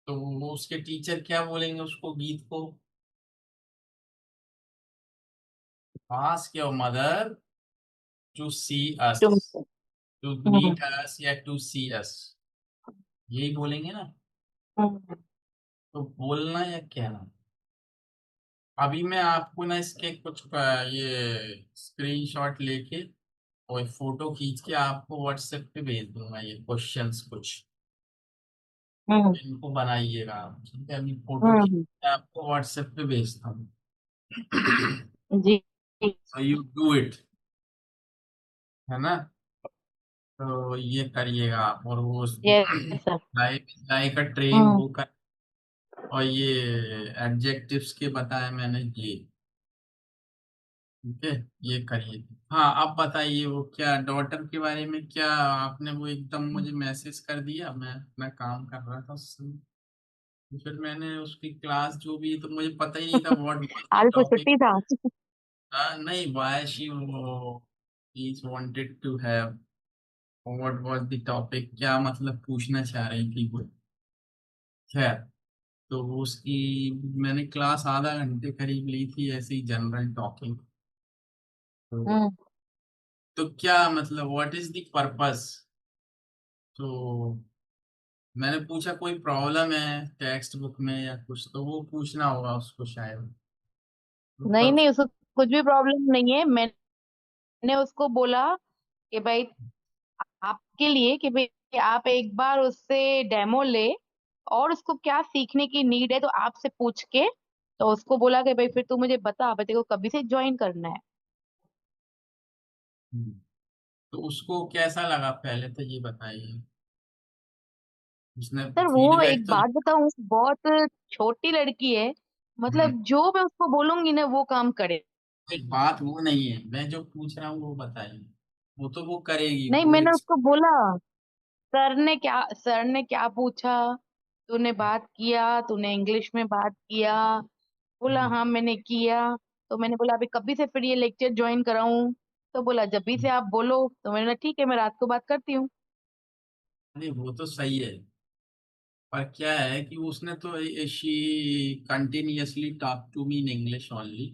तो वो उसके टीचर क्या बोलेंगे उसको, गीत को? आस्क योर मदर टू सी अस, तुम। To hmm. मीट अस या टू सी अस, यही बोलेंगे ना। हम्म। तो बोलना या कहना। अभी मैं आपको ना इसके कुछ ये स्क्रीनशॉट लेके और फोटो खींच के आपको व्हाट्सएप पे भेज दूंगा, ये क्वेश्चंस कुछ, हम्म। इनको बनाइएगा आप, ठीक है? अभी फोटो खींच हम्म। के आपको व्हाट्सएप पे भेजता हूँ। जी। सो यू डू इट, है ना? तो ये करिएगा आप, और वो yes sir. Like like a train hmm. वो कर। और ये एडजेक्टिव्स के बताए मैंने ये, ठीक है? ये करिए। हाँ, अब बताइए वो क्या डॉटर के बारे में, क्या आपने वो एकदम मुझे मैसेज कर दिया, मैं अपना काम कर रहा था उस समय। तो फिर मैंने उसकी क्लास जो भी, तो मुझे पता ही नहीं था व्हाट वाज द आज तो टॉपिक। छुट्टी था। नहीं, why she is wanted to have, what was the topic, क्या मतलब पूछना चाह रही थी वो। खैर, तो उसकी मैंने क्लास आधा घंटे करीब ली थी, ऐसे ही जनरल टॉकिंग। तो हम्म। क्या मतलब व्हाट इज द पर्पस। तो मैंने पूछा कोई प्रॉब्लम है टेक्स्ट बुक में या कुछ, तो वो पूछना होगा उसको शायद। तो नहीं तब नहीं, उसको कुछ भी प्रॉब्लम नहीं है। मैंने उसको बोला कि भाई आपके लिए कि भाई आप एक बार उससे डेमो ले, और उसको क्या सीखने की नीड है तो आपसे पूछ के। तो उसको बोला कि भाई फिर तू मुझे बता, भाई तेरे को कभी से ज्वाइन करना है। हम्म, तो उसको कैसा लगा पहले तो ये बताइए। उसने सर वो फीडबैक एक तो बात बताऊं, बहुत छोटी लड़की है। हम्म, मतलब जो मैं उसको बोलूंगी ना वो काम करे। एक बात वो नहीं है, मैं जो पूछ रहा हूँ वो बताइए। वो तो वो करेगी नहीं, वो मैंने उसको बोला, सर ने क्या पूछा, तूने बात किया, तूने इंग्लिश में बात किया। बोला हम्म, हाँ मैंने किया। तो मैंने बोला अभी कभी से फिर ये लेक्चर ज्वाइन कराऊं। तो बोला जब भी से आप बोलो। तो मैंने बोला ठीक है, मैं रात को बात करती हूँ। नहीं वो तो सही है, पर क्या है कि उसने तो she continuously talk to me in English only.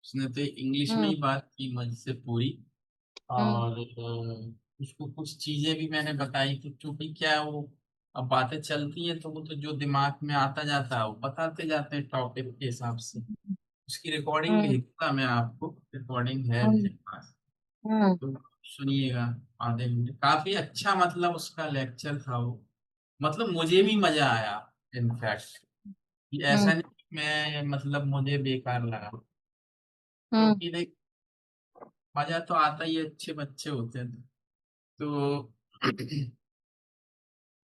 उसने तो इंग्लिश में हम्म। ही बात की मुझसे पूरी। हम्म। और उसको कुछ चीजें भी मैंने बताई, तो क्योंकि क्या है वो, अब बातें चलती हैं तो वो तो जो दिमाग में आता जाता है वो बताते जाते हैं टॉपिक के हिसाब से। उसकी रिकॉर्डिंग हम्म। भेजता मैं आपको, रिकॉर्डिंग है हम्म। मेरे पास। हम्म। तो सुनिएगा, आधे घंटे काफी अच्छा मतलब उसका लेक्चर था वो। मतलब मुझे भी मजा आया इनफैक्ट, ऐसा हम्म। नहीं कि मैं मतलब मुझे बेकार लगा, हम्म। क्योंकि देख मजा तो आता ही है, अच्छे बच्चे होते हैं तो।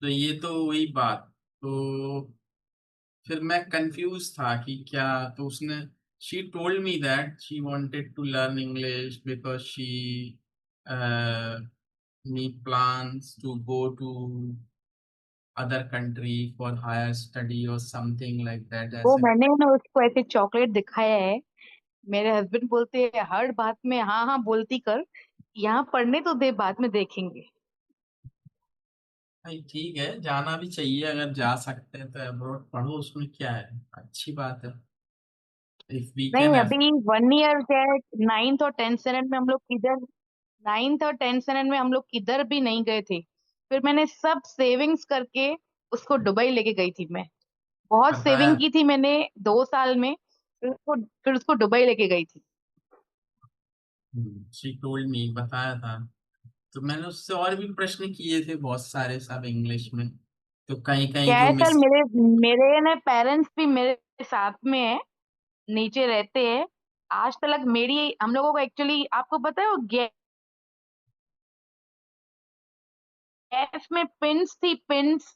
तो ये तो वही बात। तो फिर मैं कंफ्यूज था कि क्या, तो उसने she told me that she wanted to learn English because she knee plans to go to other country for higher study और समथिंग लाइक दैट वो ऐसे। मैंने ना उसको ऐसे चॉकलेट दिखाया है। मेरे हस्बैंड बोलते हैं हर बात में हाँ हाँ बोलती कर, यहाँ पढ़ने तो दे, बाद में देखेंगे। भाई ठीक है, जाना भी चाहिए, अगर जा सकते हैं तो अब्रॉड पढ़ो, उसमें क्या है, अच्छी बात है। If we can. नहीं, अभी 1 ईयर है। नाइन्थ और टेंथ स्टैंडर्ड में हम लोग किधर, नाइन्थ और टेंथ स्टैंडर्ड में हम लोग किधर भी नहीं गए थे। फिर मैंने सब सेविंग्स करके उसको दुबई लेके गई थी मैं। बहुत बताया, सेविंग की थी मैंने 2 साल में। फिर उसको दुबई लेके गई थी। शी टोल्ड मी, बताया था। तो मैंने उससे और भी प्रश्न किए थे बहुत सारे, सब इंग्लिश में। तो कहीं कहीं क्या जो है सर, मिस। मेरे मेरे ने पेरेंट्स भी मेरे साथ में है, नीचे रहते हैं। आज तक मेरी हम लोगों को एक्चुअली आपको पता है वो गैस में पिन्स थी, पिन्स।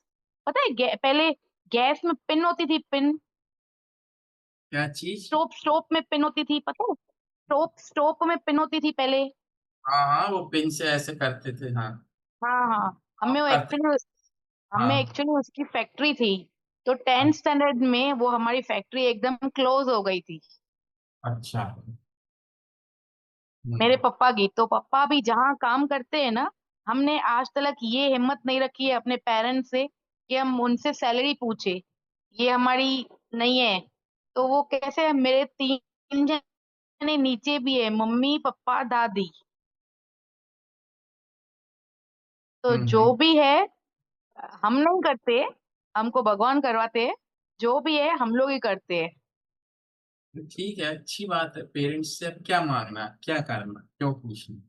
पता है पहले गैस में पिन होती थी, पिन। क्या चीज? स्टोव स्टोव में पिन होती थी, पता है? स्टोव स्टोव में पिन होती थी पहले। हाँ हाँ, वो पिन से ऐसे करते थे, हाँ। हाँ हाँ। हमें आप वो करते। एक्चुअली हमें हाँ। एक्चुअली उसकी फैक्ट्री थी। तो 10th स्टैंडर्ड में वो हमारी फैक्ट्री एकदम क्लोज हो गई थी, अच्छा। मेरे हम्म। पापा की। तो पापा भी जहाँ काम करते हैं ना, हमने आज तक ये हिम्मत नहीं रखी है अपने पेरेंट्स से कि हम उनसे सैलरी पूछे, ये हमारी नहीं है। तो वो कैसे है, मेरे 3 जने नीचे भी है, मम्मी पापा दादी। तो जो हम्म। भी है हम नहीं करते, हमको भगवान करवाते हैं। जो भी है हम लोग ही करते हैं। ठीक है, अच्छी बात है। पेरेंट्स से अब क्या मांगना, क्या करना, क्यों पूछना?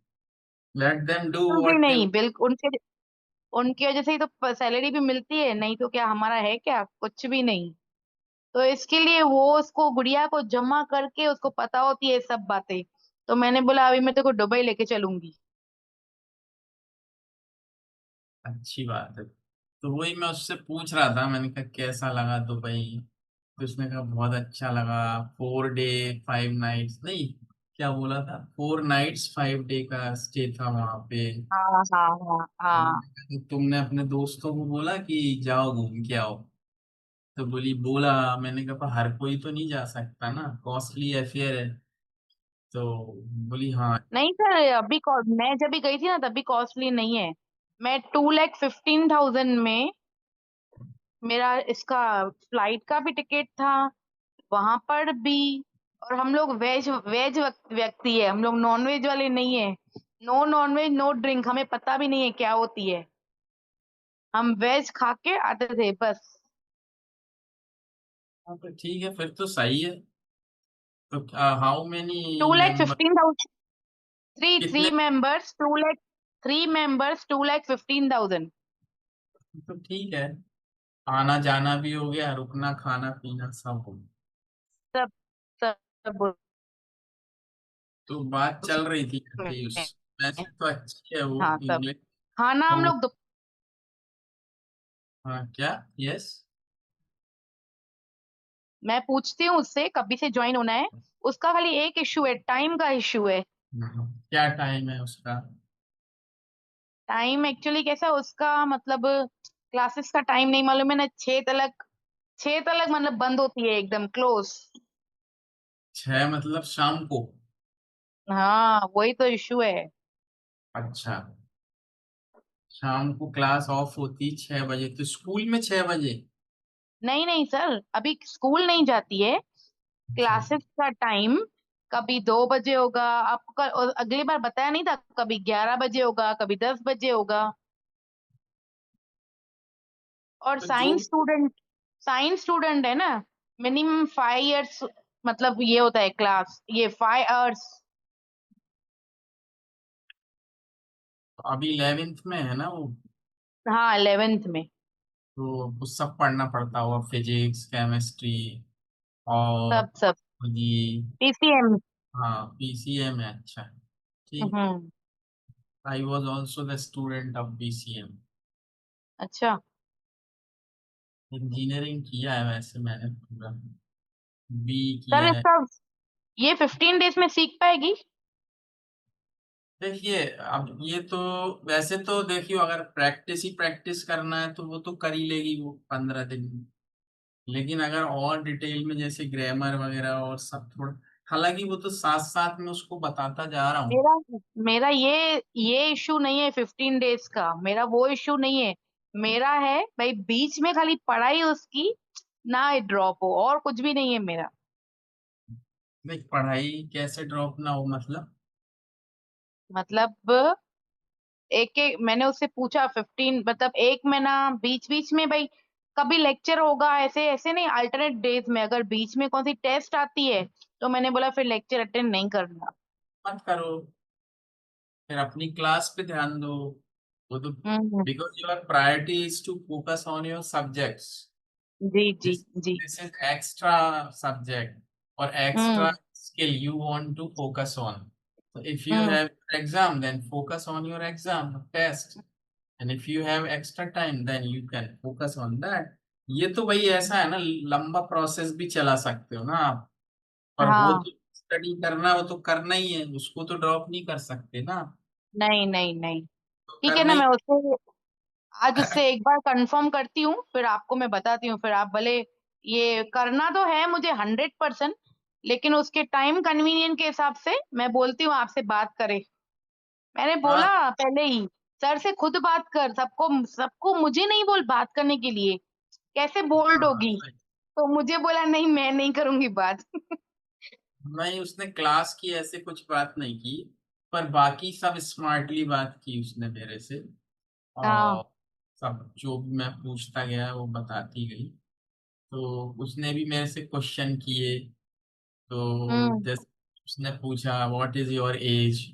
लेट देम डू बिल्कुल भी व्हाट दे। नहीं, बिल्कुल उनके उनकी वजह से ही तो सैलरी भी मिलती है, नहीं तो क्या हमारा है क्या, कुछ भी नहीं। तो इसके लिए वो उसको गुड़िया को जमा करके उसको पता होती है सब बातें। तो मैंने बोला अभी मैं तेरे को दुबई लेके चलूंगी। अच्छी बात है। तो वही मैं उससे पूछ रहा था, मैंने कहा कैसा लगा दुबई। तो उसने कहा बहुत अच्छा लगा। 4 डे 5 नाइट्स, नहीं, क्या बोला था, 4 नाइट्स 5 डे का स्टे था वहां पे। हाँ हाँ हाँ हाँ। तो तुमने अपने दोस्तों को बोला कि जाओ घूम के आओ? तो बोली बोला। मैंने कहा "पर हर कोई तो नहीं जा सकता ना, कॉस्टली अफेयर है"। तो बोली हाँ। नहीं सर, मैं जब भी गई थी ना तभी कॉस्टली नहीं है। मैं 2,15,000 में मेरा इसका फ्लाइट का भी टिकट था, वहां पर भी। और हम लोग वेज वेज व्यक्ति है, हम लोग नॉन वेज वाले नहीं है। No non veg no drink, हमें पता भी नहीं है क्या होती है। हम वेज खा के आते थे बस। हाँ, तो ठीक है, फिर तो सही है। तो how many two lakh member? Fifteen thousand three कितने? Three members 2 lakh, 3 members 2,15,000। तो ठीक है, आना जाना भी हो गया, रुकना खाना पीना सब हो गया। सब सब तो बात चल रही थी उसमें कि उस, है। वैसे तो अच्छी है वो हाँ सब। इंग्लिश। खाना हम तो लोग हाँ, क्या? यस। मैं पूछती हूँ उससे कभी से ज्वाइन होना है। उसका खाली एक इशू है, टाइम का इशू है। क्या टाइम है उसका? टाइम एक्चुअली कैसा उसका मतलब, क्लासेस का टाइम नहीं मालूम है ना, 6 तक, 6 तक मतलब बंद होती है एकदम क्लोज। 6 मतलब शाम को? हाँ वही तो इशू है। अच्छा, शाम को क्लास ऑफ होती 6 बजे, तो स्कूल में 6 बजे? नहीं नहीं सर, अभी स्कूल नहीं जाती है। अच्छा। क्लासेस का टाइम कभी 2 बजे होगा आपको, और अगली बार बताया नहीं था, कभी 11 बजे होगा, कभी 10 बजे होगा। और तो जो साइंस स्टूडेंट है ना, मिनिमम 5 इयर्स, मतलब ये होता है क्लास, ये 5 आवर्स। अभी 11th में है ना वो? हाँ 11th में। तो वो सब पढ़ना पड़ता होगा, फिजिक्स केमिस्ट्री और सब सब ये। पीसीएम। हाँ, पीसीएम है, अच्छा। ठीक। Hmm. I was also the student of PCM. अच्छा इंजीनियरिंग किया है वैसे मैंने पूरा, बी सर, किया है। इसका ये 15 डेज में सीख पाएगी? देखिए, अब ये तो, वैसे तो देखियो, अगर प्रैक्टिस ही प्रैक्टिस करना है तो वो तो कर ही लेगी वो 15 दिन में। लेकिन अगर और डिटेल में जैसे ग्रामर वगैरह और सब थोड़ा, हालांकि वो तो साथ साथ में उसको बताता जा रहा हूँ। मेरा मेरा ये इशू नहीं है 15 डेज का, मेरा वो इशू नहीं है। मेरा है भाई बीच में खाली पढ़ाई उसकी ना ड्रॉप हो, और कुछ भी नहीं है मेरा। देख, पढ़ाई कैसे ड्रॉप ना हो मतलब? मतलब एक एक मैंने उससे पूछा, 15 मतलब एक महीना बीच बीच में भाई कभी लेक्चर होगा, ऐसे ऐसे नहीं, अल्टरनेट डेज में अगर बीच में कौन सी टेस्ट आती है तो मैंने बोला फिर लेक्चर अटेंड नहीं करना। मत करो, फिर अपनी क्लास पे ध्यान दो। वो तो हम्म। because your priority is to focus on your subjects. Ji ji This ji. this is extra subject or hmm extra skill you want to focus on. So if you hmm. have exam, then focus on your exam test. And if you have extra time, then you can focus on that. ये तो भाई ऐसा है ना, लंबा process भी चला सकते हो ना आप। पर वो हाँ। तो स्टडी करना, वो तो करना ही है, उसको तो ड्रॉप नहीं कर सकते ना। नहीं नहीं नहीं। तो ठीक है करना ना, ही। मैं उससे आज उससे एक बार कंफर्म करती हूँ, फिर आपको मैं बताती हूँ, फिर आप भले, ये करना तो है मुझे 100%, लेकिन उसके टाइम कन्वीनियंट के हिसाब से मैं बोलती हूँ आपसे बात करे। मैंने बोला हाँ पहले ही, सर से खुद बात कर, सबको सबको मुझे नहीं बोल बात करने के लिए, कैसे बोल्ड हाँ होगी। तो मुझे बोला नहीं, मैं नहीं करूंगी बात। नहीं, उसने क्लास की ऐसे कुछ बात नहीं की, पर बाकी सब स्मार्टली बात की उसने मेरे से। हाँ। और सब जो भी मैं पूछता गया वो बताती गई। तो उसने भी मेरे से क्वेश्चन किए। तो हम्म जैसे उसने पूछा व्हाट इज योर एज,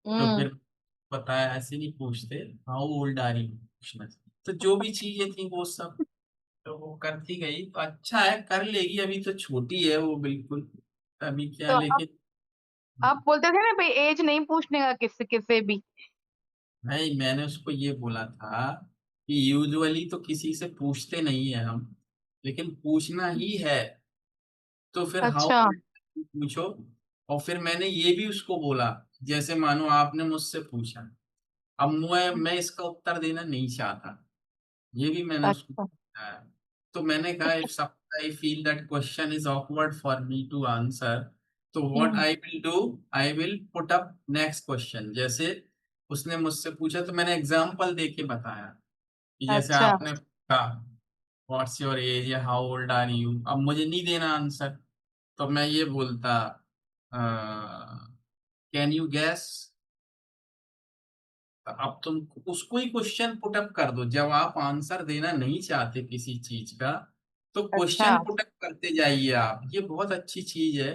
तो हम्म। फिर बताया ऐसे नहीं पूछते, हाउ ओल्ड आर यू पूछना चाहिए। तो जो भी चीजें थी वो सब तो वो करती गई, तो अच्छा है, कर लेगी, अभी तो छोटी है वो बिल्कुल। अभी क्या, तो लेकिन आप बोलते थे ना भाई एज नहीं पूछने का किसी किसी भी। नहीं, मैंने उसको ये बोला था कि यूजुअली तो किसी से पूछते नहीं है हम, लेकिन पूछना ही है तो फिर हाउ अच्छा पूछो। और फिर मैंने ये भी उसको बोला, जैसे मानो आपने मुझसे पूछा, अब मैं इसका उत्तर देना नहीं चाहता, ये भी मैंने उसको अच्छा बताया। तो मैंने कहा if some I feel that question is awkward for me to answer, तो what hmm. I will do, I will put up next question. जैसे उसने मुझसे पूछा तो मैंने एग्जांपल दे के बताया कि जैसे अच्छा आपने कहा व्हाट्स योर एज या हाउ ओल्ड आर यू, अब मुझे नहीं देना आंसर, तो मैं ये बोलता कैन यू गैस। अब तुम उसको ही क्वेश्चन पुटअप कर दो, जब आप आंसर देना नहीं चाहते किसी चीज का, तो अच्छा। क्वेश्चन पुटअप करते जाइए आप, ये बहुत अच्छी चीज है।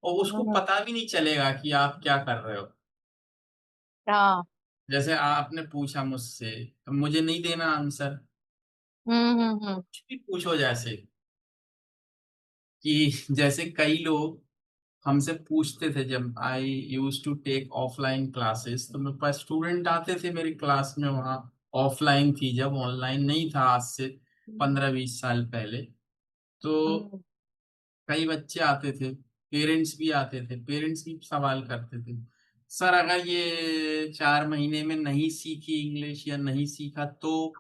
और उसको हम्म। पता भी नहीं चलेगा कि आप क्या कर रहे हो। हाँ। जैसे आपने पूछा मुझसे, अब मुझे नहीं देना आंसर, हम्म। कुछ भी पूछो, जैसे कि जैसे कई लोग हमसे पूछते थे, जब I use to take offline classes, तो मेरे पास स्टूडेंट आते थे मेरी क्लास में, वहाँ ऑफलाइन थी जब, ऑनलाइन नहीं था, आज से 15-20 साल पहले। तो हम्म। कई बच्चे आते थे, पेरेंट्स भी आते थे, पेरेंट्स भी सवाल करते थे, सर अगर ये 4 महीने में नहीं सीखी इंग्लिश या नहीं सीखा तो,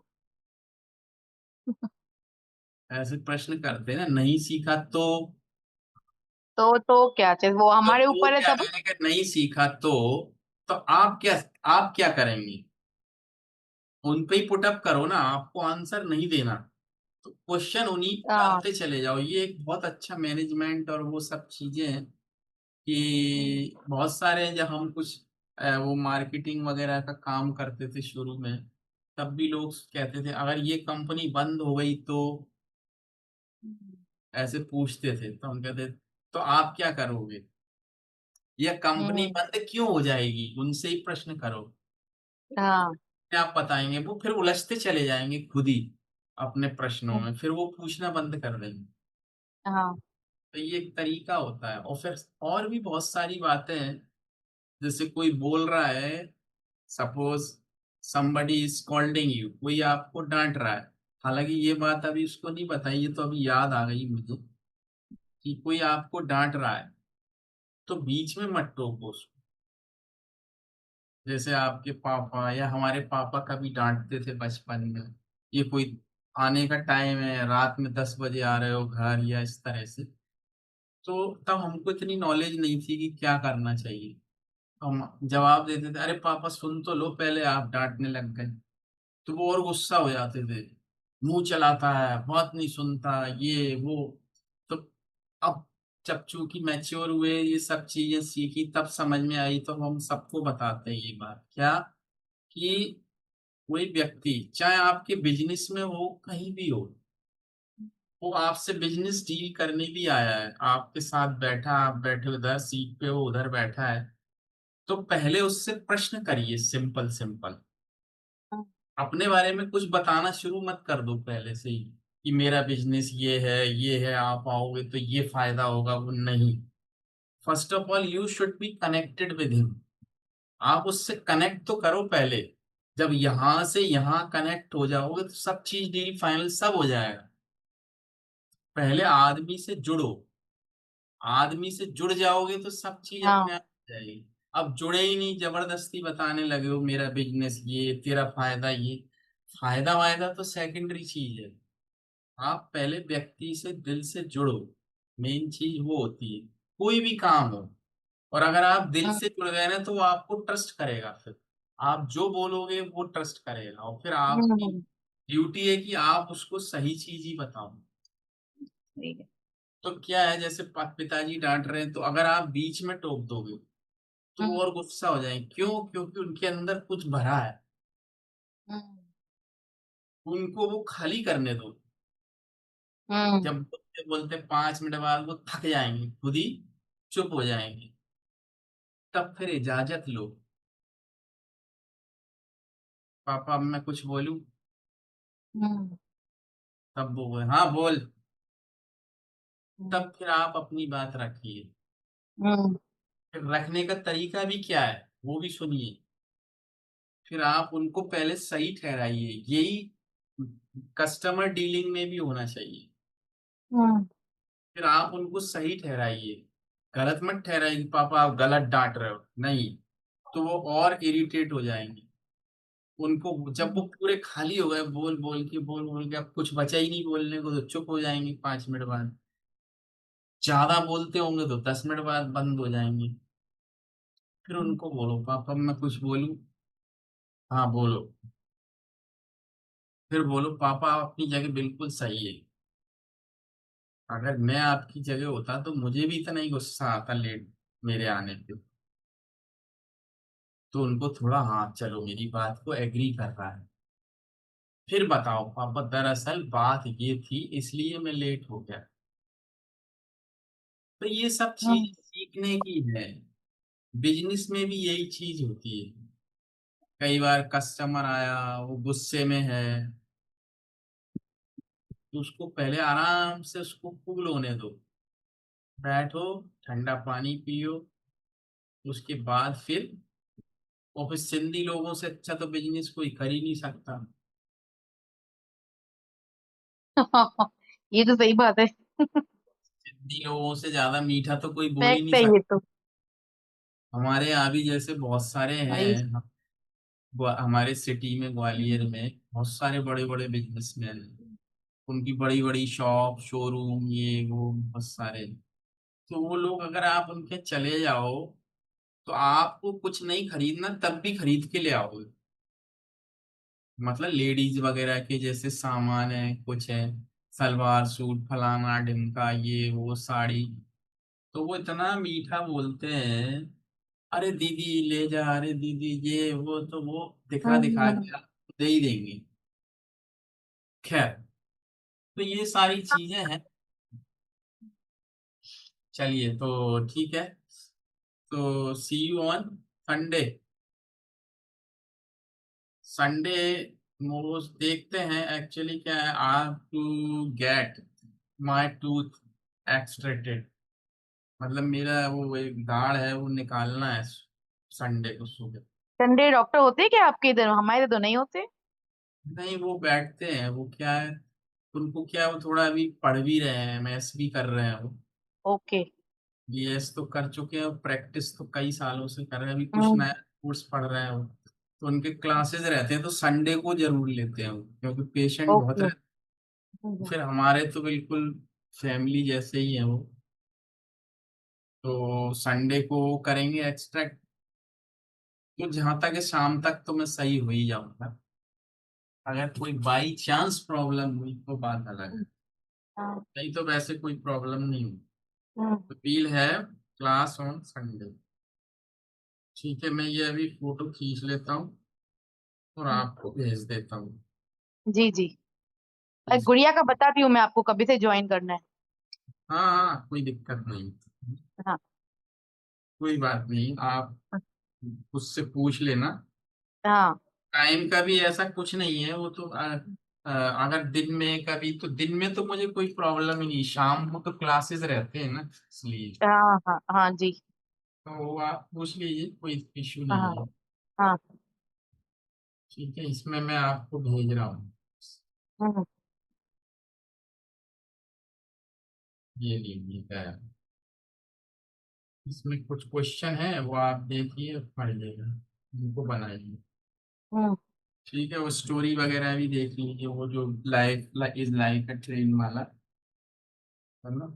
ऐसे प्रश्न करते हैं ना, नहीं सीखा तो क्या चीज, वो हमारे तो ऊपर है क्या, तब। मैंने कहा नहीं सीखा तो आप क्या करेंगे, उन पे ही पुटअप करो ना, आपको आंसर नहीं देना, तो क्वेश्चन उन्हीं हाँ। डालते चले जाओ। ये एक बहुत अच्छा मैनेजमेंट और वो सब चीजें हैं कि बहुत सारे हैं, जब हम कुछ वो मार्केटिंग वगैरह का काम करते थे शुरू में, तब भी लोग कहते थे अगर ये कंपनी बंद हो गई तो, ऐसे पूछते थे, तो हम कहते तो आप क्या करोगे, या कंपनी हम्म। बंद क्यों हो जाएगी, उनसे ही प्रश्न करो, हाँ। आप बताएंगे, वो फिर उलझते चले जाएंगे खुद ही अपने प्रश्नों में, फिर वो पूछना बंद कर देंगे। हाँ। तो ये एक तरीका होता है। और फिर और भी बहुत सारी बातें हैं, जैसे कोई बोल रहा है, suppose somebody is scolding you, कोई आपको डांट रहा है, हालांकि ये बात अभी उसको नहीं बताई, ये तो अभी याद आ गई मुझे, कि कोई आपको डांट रहा है तो बीच में मत टोको उसको। जैसे आपके पापा या हमारे पापा कभी डांटते थे बचपन में, ये कोई आने का टाइम है, रात में 10 बजे आ रहे हो घर, या इस तरह से, तो तब हमको इतनी नॉलेज नहीं थी कि क्या करना चाहिए। हम जवाब देते थे, अरे पापा सुन तो लो पहले, आप डांटने लग गए। तो वो और गुस्सा हो जाते थे, मुंह चलाता है, बात नहीं सुनता, ये वो। तो अब जब चूंकि मैच्योर हुए, ये सब चीजें सीखी, तब समझ में आई, तो हम सबको बताते हैं ये बात, क्या कि कोई व्यक्ति चाहे आपके बिजनेस में हो, कहीं भी हो, वो आपसे बिजनेस डील करने भी आया है, आपके साथ बैठा, आप बैठे उधर सीट पे हो, उधर बैठा है, तो पहले उससे प्रश्न करिए, सिंपल सिंपल, हम्म, अपने बारे में कुछ बताना शुरू मत कर दो पहले से ही कि मेरा बिजनेस ये है, आप आओगे तो ये फायदा होगा, वो नहीं। First of all you should be connected with him. आप उससे कनेक्ट तो करो पहले। जब यहां से यहां कनेक्ट हो जाओगे तो सब चीज डील फाइनल सब हो जाएगा। पहले आदमी से जुड़ो। आदमी से जुड़ जाओगे तो सब चीज हाँ अपने आप हो जाएगी। अब जुड़े ही नहीं, जबरदस्ती बताने लगे हो मेरा बिजनेस ये, तेरा फायदा ये। फायदा वायदा तो सेकेंडरी चीज है। आप पहले व्यक्ति से दिल से जुड़ो। मेन चीज वो होती है, कोई भी काम हो। और अगर आप दिल हम्म, से जुड़ गए ना तो वो आपको ट्रस्ट करेगा फिर। आप जो बोलोगे वो ट्रस्ट करेगा, और फिर आपकी हम्म, ड्यूटी है कि आप उसको सही चीज ही बताओ। ठीक है। तो क्या है, जैसे पिताजी डांट रहे हैं तो अगर आप बीच में टोक दोगे तो वो हम्म, और गुस्सा हो जाएंगे। क्यों? क्योंकि उनके अंदर कुछ भरा है। हम्म, उनको वो खाली करने दो। हम्म, जब बोलते बोलते 5 मिनट बाद वो थक जाएंगे, खुद ही चुप हो जाएंगे। तब फिर इजाजत लो। पापा अब मैं कुछ बोलूं? हम्म, तब वो बोले, हाँ बोल। हम्म, तब फिर आप अपनी बात रखिए। हम्म, फिर रखने का तरीका भी क्या है वो भी सुनिए। फिर आप उनको पहले सही ठहराइए। यही कस्टमर डीलिंग में भी होना चाहिए। हम्म, फिर आप उनको सही ठहराइए। गलत मत ठहराइए कि पापा आप गलत डांट रहे हो, नहीं। तो वो और इरिटेट हो जाएंगे। उनको जब वो पूरे खाली हो गए, बोल बोल के अब कुछ बचा ही नहीं बोलने को, तो चुप हो जाएंगे 5 मिनट बाद। ज्यादा बोलते होंगे तो 10 मिनट बाद बंद हो जाएंगे। फिर उनको बोलो, पापा मैं कुछ बोलूं? हाँ बोलो। फिर बोलो, पापा आप अपनी जगह बिल्कुल सही है। अगर मैं आपकी जगह होता तो मुझे भी इतना ही गुस्सा आता लेट मेरे आने पे। तो उनको थोड़ा, हाँ चलो मेरी बात को एग्री कर रहा है। फिर बताओ, पापा दरअसल बात ये थी इसलिए मैं लेट हो गया। तो ये सब चीज हम्म, सीखने की है। बिजनेस में भी यही चीज होती है। कई बार कस्टमर आया, वो गुस्से में है, तो उसको पहले आराम से उसको कूल होने दो। बैठो, ठंडा पानी पियो, उसके बाद फिर। और फिर सिंधी लोगों से अच्छा तो बिजनेस कोई कर ही नहीं सकता। ये तो सही बात है। सिंधी लोगों से ज्यादा मीठा तो कोई बोल ही फैक्ट नहीं है सकता। ये तो। हमारे यहाँ भी जैसे बहुत सारे भाई। हैं। हमारे सिटी में, ग्वालियर में बहुत सारे बड़े बड़े बिजनेसमैन हैं। उनकी बड़ी बड़ी शॉप, शोरूम, ये वो बहुत सारे। तो वो लोग अगर आप उनके चले जाओ तो आपको कुछ नहीं खरीदना तब भी खरीद के ले आओगे। मतलब लेडीज वगैरह के जैसे सामान है, कुछ है, सलवार सूट फलाना ढिमका ये वो साड़ी। तो वो इतना मीठा बोलते हैं, अरे दीदी ले जा, अरे दीदी ये वो, तो वो दिखा दिखा हम्म, के आपको दे ही देंगे। खैर, तो ये सारी चीजें हैं। चलिए तो ठीक है। तो see you on Sunday. Sunday most देखते हैं। एक्चुअली क्या है, I have to get my tooth extracted. मतलब मेरा वो एक दाढ़ है वो निकालना है संडे को सुबह। संडे डॉक्टर होते हैं क्या आपके इधर? हमारे इधर तो नहीं होते। नहीं, वो बैठते हैं, वो क्या है, उनको क्या है, वो थोड़ा अभी पढ़ भी रहे हैं, मैथ्स भी कर रहे हैं वो। ओके। बीएस तो कर चुके हैं, प्रैक्टिस तो कई सालों से कर रहे हैं, अभी कुछ हम्म, नया कोर्स पढ़ रहे हैं वो। तो उनके क्लासेस रहते हैं तो संडे को जरूर लेते हैं वो, क्योंकि पेशेंट बहुत ओके। रहते हैं। फिर हमारे तो बिल्कुल फैमिली जैसे ही है वो। तो संडे को करेंगे एक्सट्रैक्ट। तो जहां तक है शाम तक तो मैं सही हो ही जाऊंगा। अगर कोई बाई चांस प्रॉब्लम हुई तो बात अलग है। हाँ, नहीं तो वैसे कोई प्रॉब्लम नहीं हुई। हम्म, तो वील है क्लास ऑन संडे। ठीक है, मैं ये अभी फोटो खींच लेता हूँ और आपको भेज देता हूँ। जी जी। प्लीज। गुड़िया का बताती हूँ मैं आपको कभी से ज्वाइन करना है। हाँ हाँ, कोई दिक्कत नहीं। हाँ। कोई बात नहीं, आप उससे पूछ लेना। हाँ। टाइम का भी ऐसा कुछ नहीं है, वो तो अगर दिन में कभी, तो दिन में तो मुझे कोई प्रॉब्लम ही नहीं, शाम को तो क्लासेस रहते हैं ना, इसलिए हाँ हाँ हाँ जी। तो वो आप पूछ लीजिए, कोई इशू नहीं हाँ है। हाँ। ठीक है, इसमें मैं आपको भेज रहा हूँ, हम्म ये लीजिए है। इसमें कुछ क्वेश्चन है, वो आप देखिए पढ़िएगा, उनको बनाइए। हम्म। ठीक है, वो स्टोरी वगैरह भी देख लीजिए, वो जो life is like a train वाला, है ना।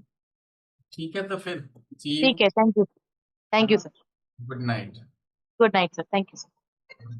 ठीक है, तो फिर सी यू, ठीक है, थैंक यू। है थैंक यू ना। Sir. Good night. Good night sir, thank you sir.